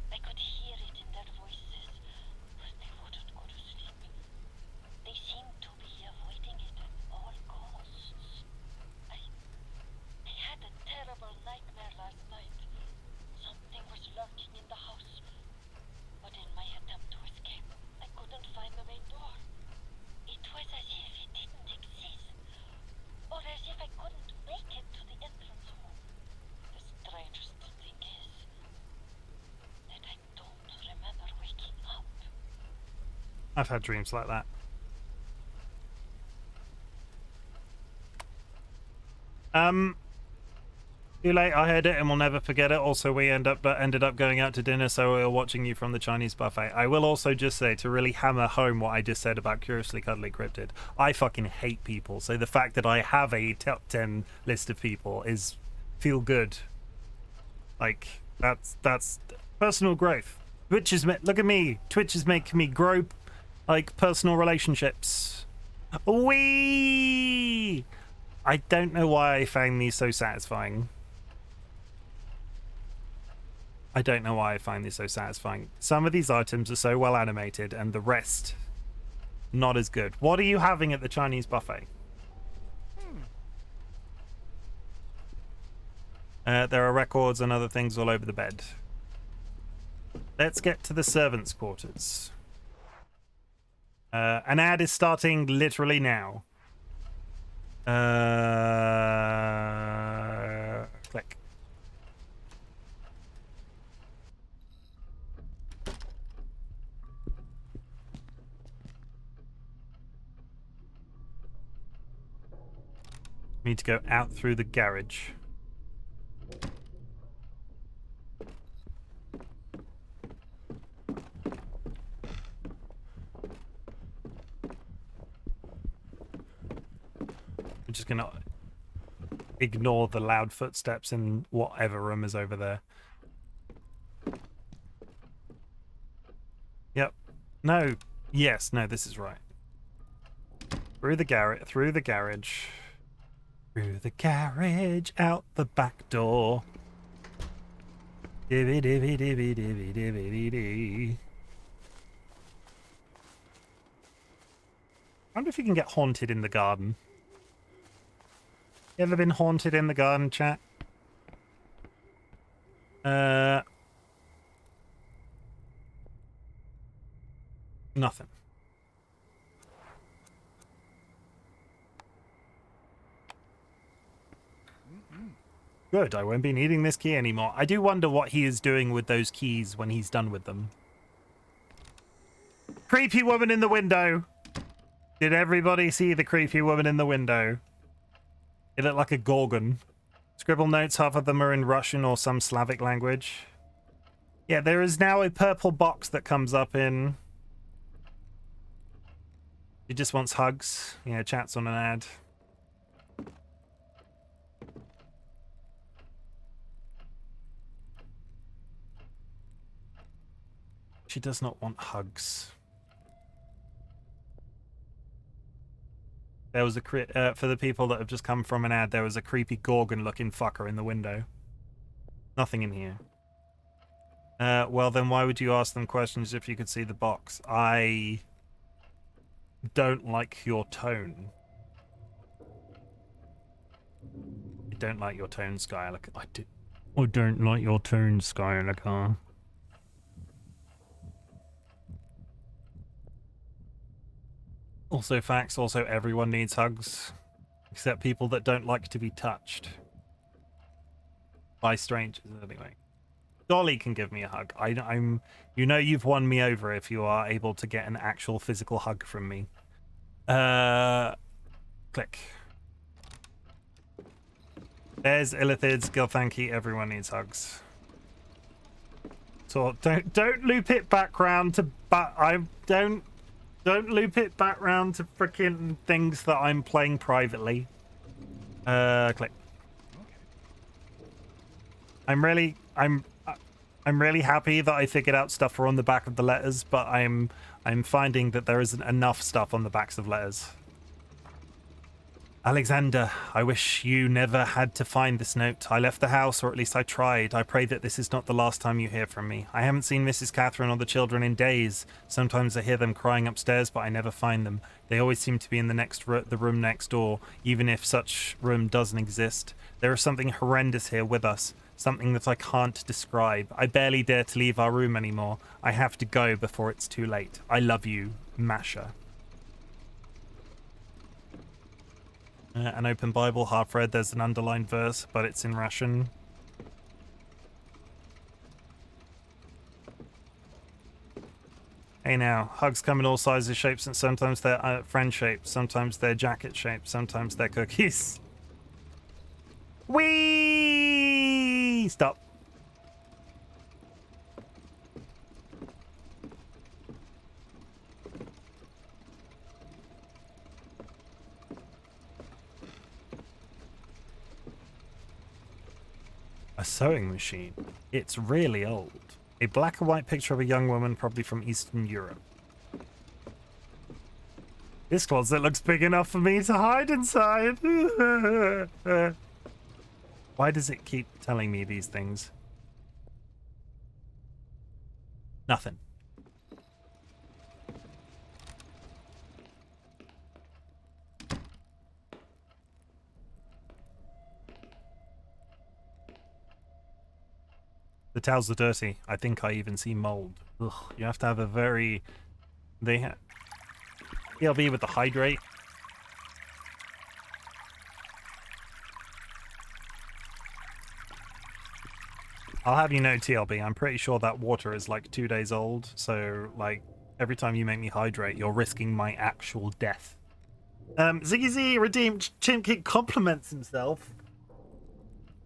I could hear it in their voices, but they wouldn't go to sleep. They seemed to be avoiding it at all costs. I had a terrible nightmare last night. Something was lurking in the house, but in my attempt to escape, I couldn't find the main door. It was as if it didn't exist, or as if I couldn't make it to the entrance hall. The strangest thing is that I don't remember waking up. I've had dreams like that. Too late, I heard it and will never forget it. Also, we ended up going out to dinner, so we were watching you from the Chinese buffet. I will also just say, to really hammer home what I just said about Curiously Cuddly Cryptid, I fucking hate people, so the fact that I have a top 10 list of people is feel good. Like, that's personal growth. Twitch is look at me. Twitch is making me grow like personal relationships. Wee! I don't know why I found these so satisfying. I don't know why I find these so satisfying. Some of these items are so well animated and the rest not as good. What are you having at the Chinese buffet? There are records and other things all over the bed. Let's get to the servants' quarters. An ad is starting literally now. Click. Need to go out through the garage. I'm just gonna ignore the loud footsteps in whatever room is over there. Yep. No. Yes. No. This is right. Through the garage. Through the garage. Through the garage. Out the back door. Divvy divvy divvy divvy divvy divvy. I wonder if you can get haunted in the garden. You ever been haunted in the garden, chat? Nothing. Good, I won't be needing this key anymore. I do wonder what he is doing with those keys when he's done with them. Creepy woman in the window! Did everybody see the creepy woman in the window? It looked like a gorgon. Scribble notes, half of them are in Russian or some Slavic language. Yeah, there is now a purple box that comes up in... He just wants hugs. Yeah, chat's on an ad. She does not want hugs. There was a for the people that have just come from an ad, there was a creepy Gorgon-looking fucker in the window. Nothing in here. Well, then why would you ask them questions if you could see the box? I don't like your tone. I don't like your tone, Skylar. I don't like your tone, Skylar. Also facts, also everyone needs hugs. Except people that don't like to be touched. By strangers, anyway. Dolly can give me a hug. I'm you know you've won me over if you are able to get an actual physical hug from me. Click. There's Illithids, Gilthanki, everyone needs hugs. So don't loop it back round to don't loop it back round to freaking things that I'm playing privately. Click. I'm really happy that I figured out stuff on the back of the letters, but I'm finding that there isn't enough stuff on the backs of letters. Alexander, I wish you never had to find this note. I left the house, or at least I tried. I pray that this is not the last time you hear from me. I haven't seen Mrs. Catherine or the children in days. Sometimes I hear them crying upstairs, but I never find them. They always seem to be in the room next door, even if such room doesn't exist. There is something horrendous here with us. Something that I can't describe. I barely dare to leave our room anymore. I have to go before it's too late. I love you, Masha. An open Bible, half read. There's an underlined verse, but it's in Russian. Hey now, hugs come in all sizes, shapes, and sometimes they're friend shaped, sometimes they're jacket shaped, sometimes they're cookies. Whee! Stop. A sewing machine. It's really old. A black and white picture of a young woman, probably from Eastern Europe. This closet looks big enough for me to hide inside. Why does it keep telling me these things? Nothing. The towels are dirty. I think I even see mold. Ugh, you have to have a very... TLB with the hydrate. I'll have you know, TLB, I'm pretty sure that water is like 2 days old. So, like, every time you make me hydrate, you're risking my actual death. Ziggy Z redeemed Chimken compliments himself.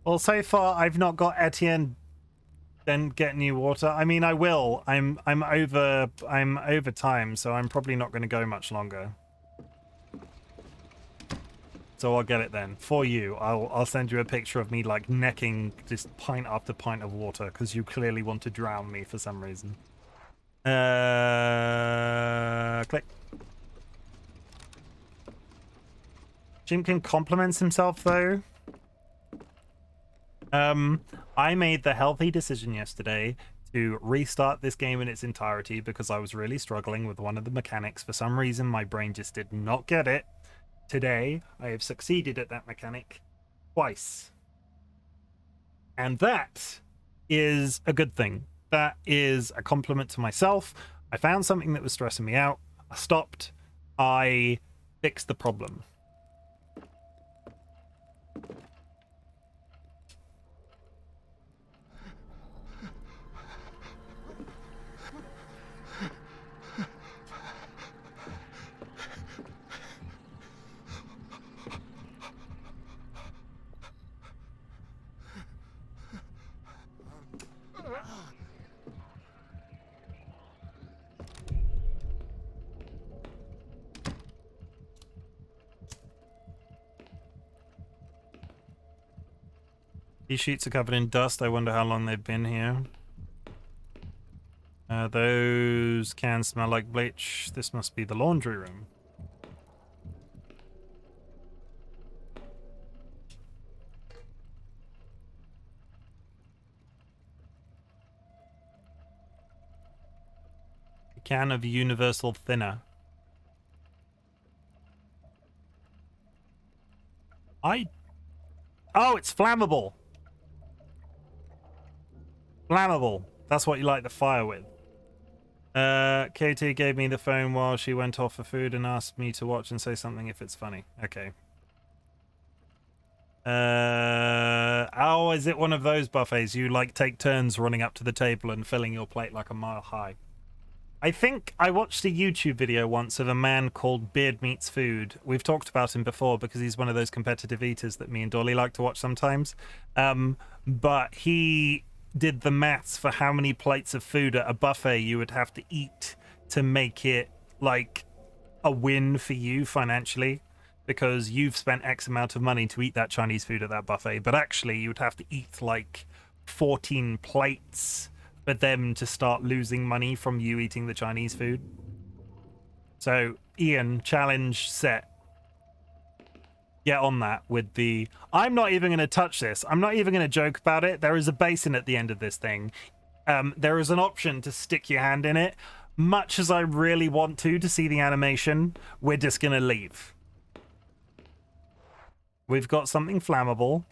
Well, so far, I've not got Etienne then get new water. I mean, I will. I'm over time, so I'm probably not going to go much longer. So I'll get it then for you. I'll send you a picture of me like necking just pint after pint of water because you clearly want to drown me for some reason. Click. Chimken compliments himself though. I made the healthy decision yesterday to restart this game in its entirety because I was really struggling with one of the mechanics. For some reason, my brain just did not get it. Today, I have succeeded at that mechanic twice. And that is a good thing. That is a compliment to myself. I found something that was stressing me out. I stopped. I fixed the problem. These sheets are covered in dust. I wonder how long they've been here. Those cans smell like bleach. This must be the laundry room. can of universal thinner. Oh, it's flammable. Flammable. That's what you light the fire with. Katie gave me the phone while she went off for food and asked me to watch and say something if it's funny. Okay. Oh, is it one of those buffets you like take turns running up to the table and filling your plate like a mile high? I think I watched a YouTube video once of a man called Beard Meets Food. We've talked about him before because he's one of those competitive eaters that me and Dolly like to watch sometimes. But he did the maths for how many plates of food at a buffet you would have to eat to make it like a win for you financially, because you've spent X amount of money to eat that Chinese food at that buffet, but actually you would have to eat like 14 plates for them to start losing money from you eating the Chinese food. So Ian, challenge set. Get on that with the... I'm not even going to touch this. I'm not even going to joke about it. There is a basin at the end of this thing. There is an option to stick your hand in it. Much as I really want to see the animation, we're just going to leave. We've got something flammable.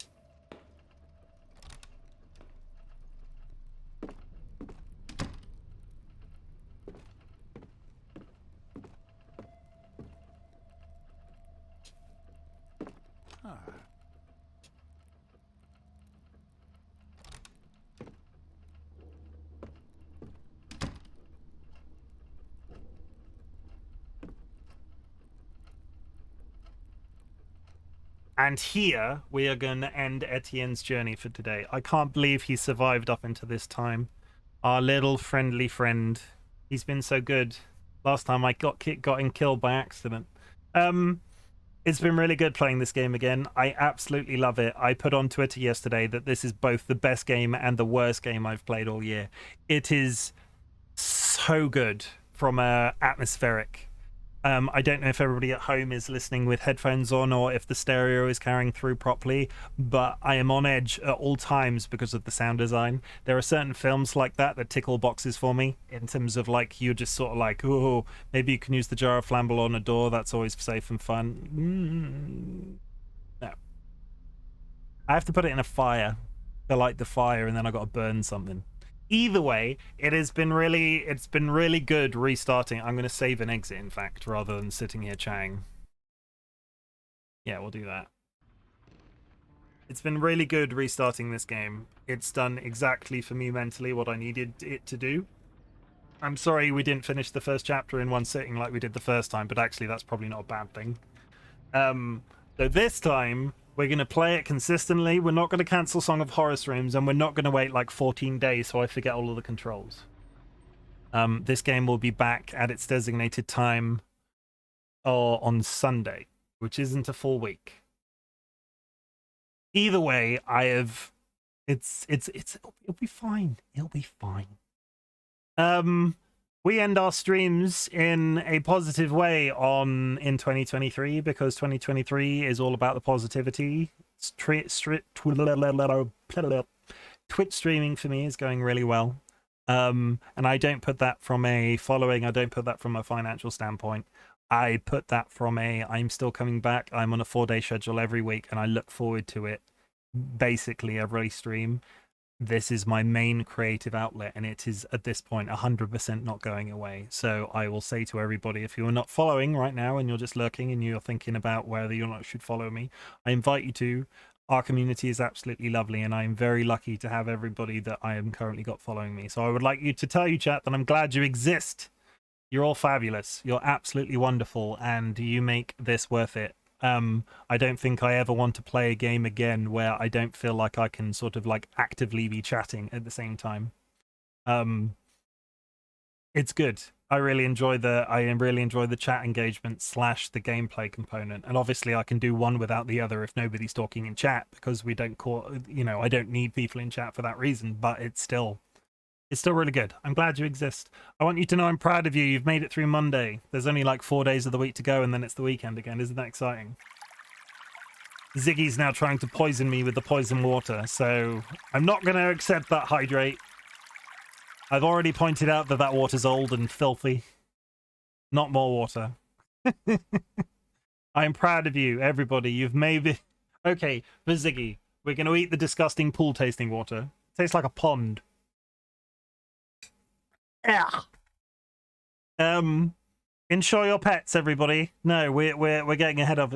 And here we are going to end Etienne's journey for today. I can't believe he survived up into this time. Our little friendly friend. He's been so good. Last time I got him killed by accident. It's been really good playing this game again. I absolutely love it. I put on Twitter yesterday that this is both the best game and the worst game I've played all year. It is so good from a atmospheric. I don't know if everybody at home is listening with headphones on or if the stereo is carrying through properly, but I am on edge at all times because of the sound design. There are certain films like that tickle boxes for me in terms of like, you're just sort of like, oh, maybe you can use the jar of flammable on a door. That's always safe and fun. No. I have to put it in a fire to light the fire, and then I got to burn something. Either way, it's been really good restarting. I'm going to save and exit, in fact, rather than sitting here chatting. Yeah, we'll do that. It's been really good restarting this game. It's done exactly for me mentally what I needed it to do. I'm sorry we didn't finish the first chapter in one sitting like we did the first time, but actually that's probably not a bad thing. So this time, we're going to play it consistently. We're not going to cancel Song of Horror streams, and we're not going to wait like 14 days so I forget all of the controls. This game will be back at its designated time on Sunday, which isn't a full week. Either way, it'll be fine. It'll be fine. We end our streams in a positive way in 2023 because 2023 is all about the positivity. Twitch streaming for me is going really well. And I don't put that from a following, I don't put that from a financial standpoint. I put that from I'm still coming back. I'm on a 4-day schedule every week and I look forward to it basically every stream. This is my main creative outlet, and it is at this point 100% not going away. So I will say to everybody, if you're not following right now and you're just lurking and you're thinking about whether you not should follow me, I invite you to. Our community is absolutely lovely, and I'm very lucky to have everybody that I am currently got following me. So I would like you to tell you, chat, that I'm glad you exist. You're all fabulous. You're absolutely wonderful, and you make this worth it. I don't think I ever want to play a game again where I don't feel like I can sort of like actively be chatting at the same time. It's good. I really enjoy the chat engagement / the gameplay component, and obviously I can do one without the other if nobody's talking in chat because we don't I don't need people in chat for that reason. But it's still really good. I'm glad you exist. I want you to know I'm proud of you. You've made it through Monday. There's only like 4 days of the week to go, and then it's the weekend again. Isn't that exciting? Ziggy's now trying to poison me with the poison water, so I'm not going to accept that hydrate. I've already pointed out that that water's old and filthy. Not more water. I'm proud of you, everybody. You've made it. Okay, for Ziggy, we're going to eat the disgusting pool tasting water. Tastes like a pond. Yeah. Insure your pets, everybody. No, we're getting ahead of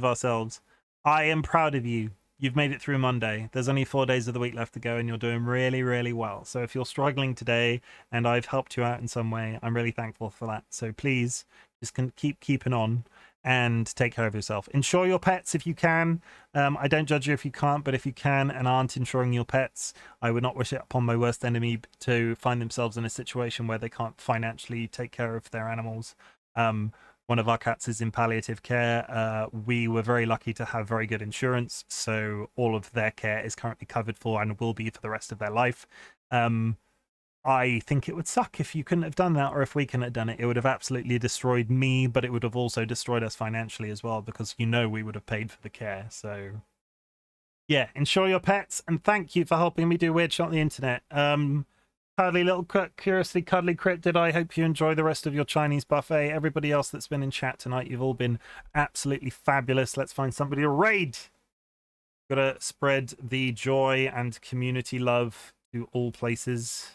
ourselves. I am proud of you. You've made it through Monday. There's only 4 days of the week left to go, and you're doing really, really well. So if you're struggling today and I've helped you out in some way, I'm really thankful for that. So please just keep keeping on and take care of yourself. Insure your pets if you can. I don't judge you if you can't, but if you can and aren't insuring your pets, I would not wish it upon my worst enemy to find themselves in a situation where they can't financially take care of their animals. One of our cats is in palliative care. We were very lucky to have very good insurance, so all of their care is currently covered for and will be for the rest of their life. I think it would suck if you couldn't have done that, or if we couldn't have done it. It would have absolutely destroyed me, but it would have also destroyed us financially as well, because we would have paid for the care. So yeah, insure your pets, and thank you for helping me do Weird Shot on the internet. Cuddly little curiously cuddly cryptid, I hope you enjoy the rest of your Chinese buffet. Everybody else that's been in chat tonight, you've all been absolutely fabulous. Let's find somebody to raid. Gotta spread the joy and community love to all places.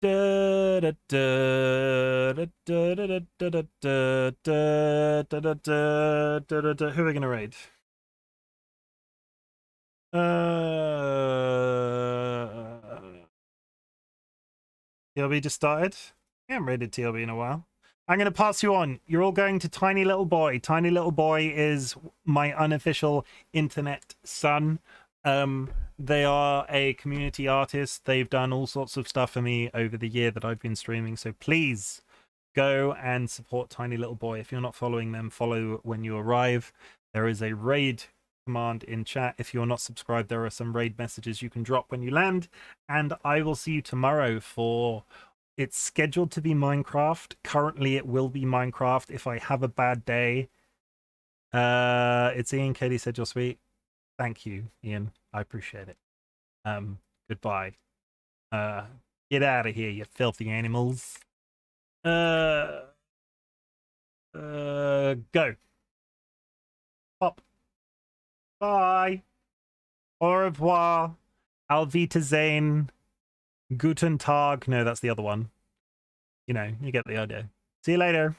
Who are we gonna raid? TLB just started. I haven't raided TLB in a while. I'm going to pass you on. You're all going to Tiny Little Boy. Tiny Little Boy is my unofficial internet son. They are a community artist. They've done all sorts of stuff for me over the year that I've been streaming. So please go and support Tiny Little Boy. If you're not following them, follow when you arrive. There is a raid command in chat. If you're not subscribed, there are some raid messages you can drop when you land. And I will see you tomorrow for... It's scheduled to be Minecraft. Currently, it will be Minecraft if I have a bad day. It's Ian. Katie said you're sweet. Thank you, Ian. I appreciate it. Goodbye. Get out of here, you filthy animals. Go. Pop. Bye. Au revoir. Auf Wiedersehen. Guten Tag. No, that's the other one. You know, you get the idea. See you later.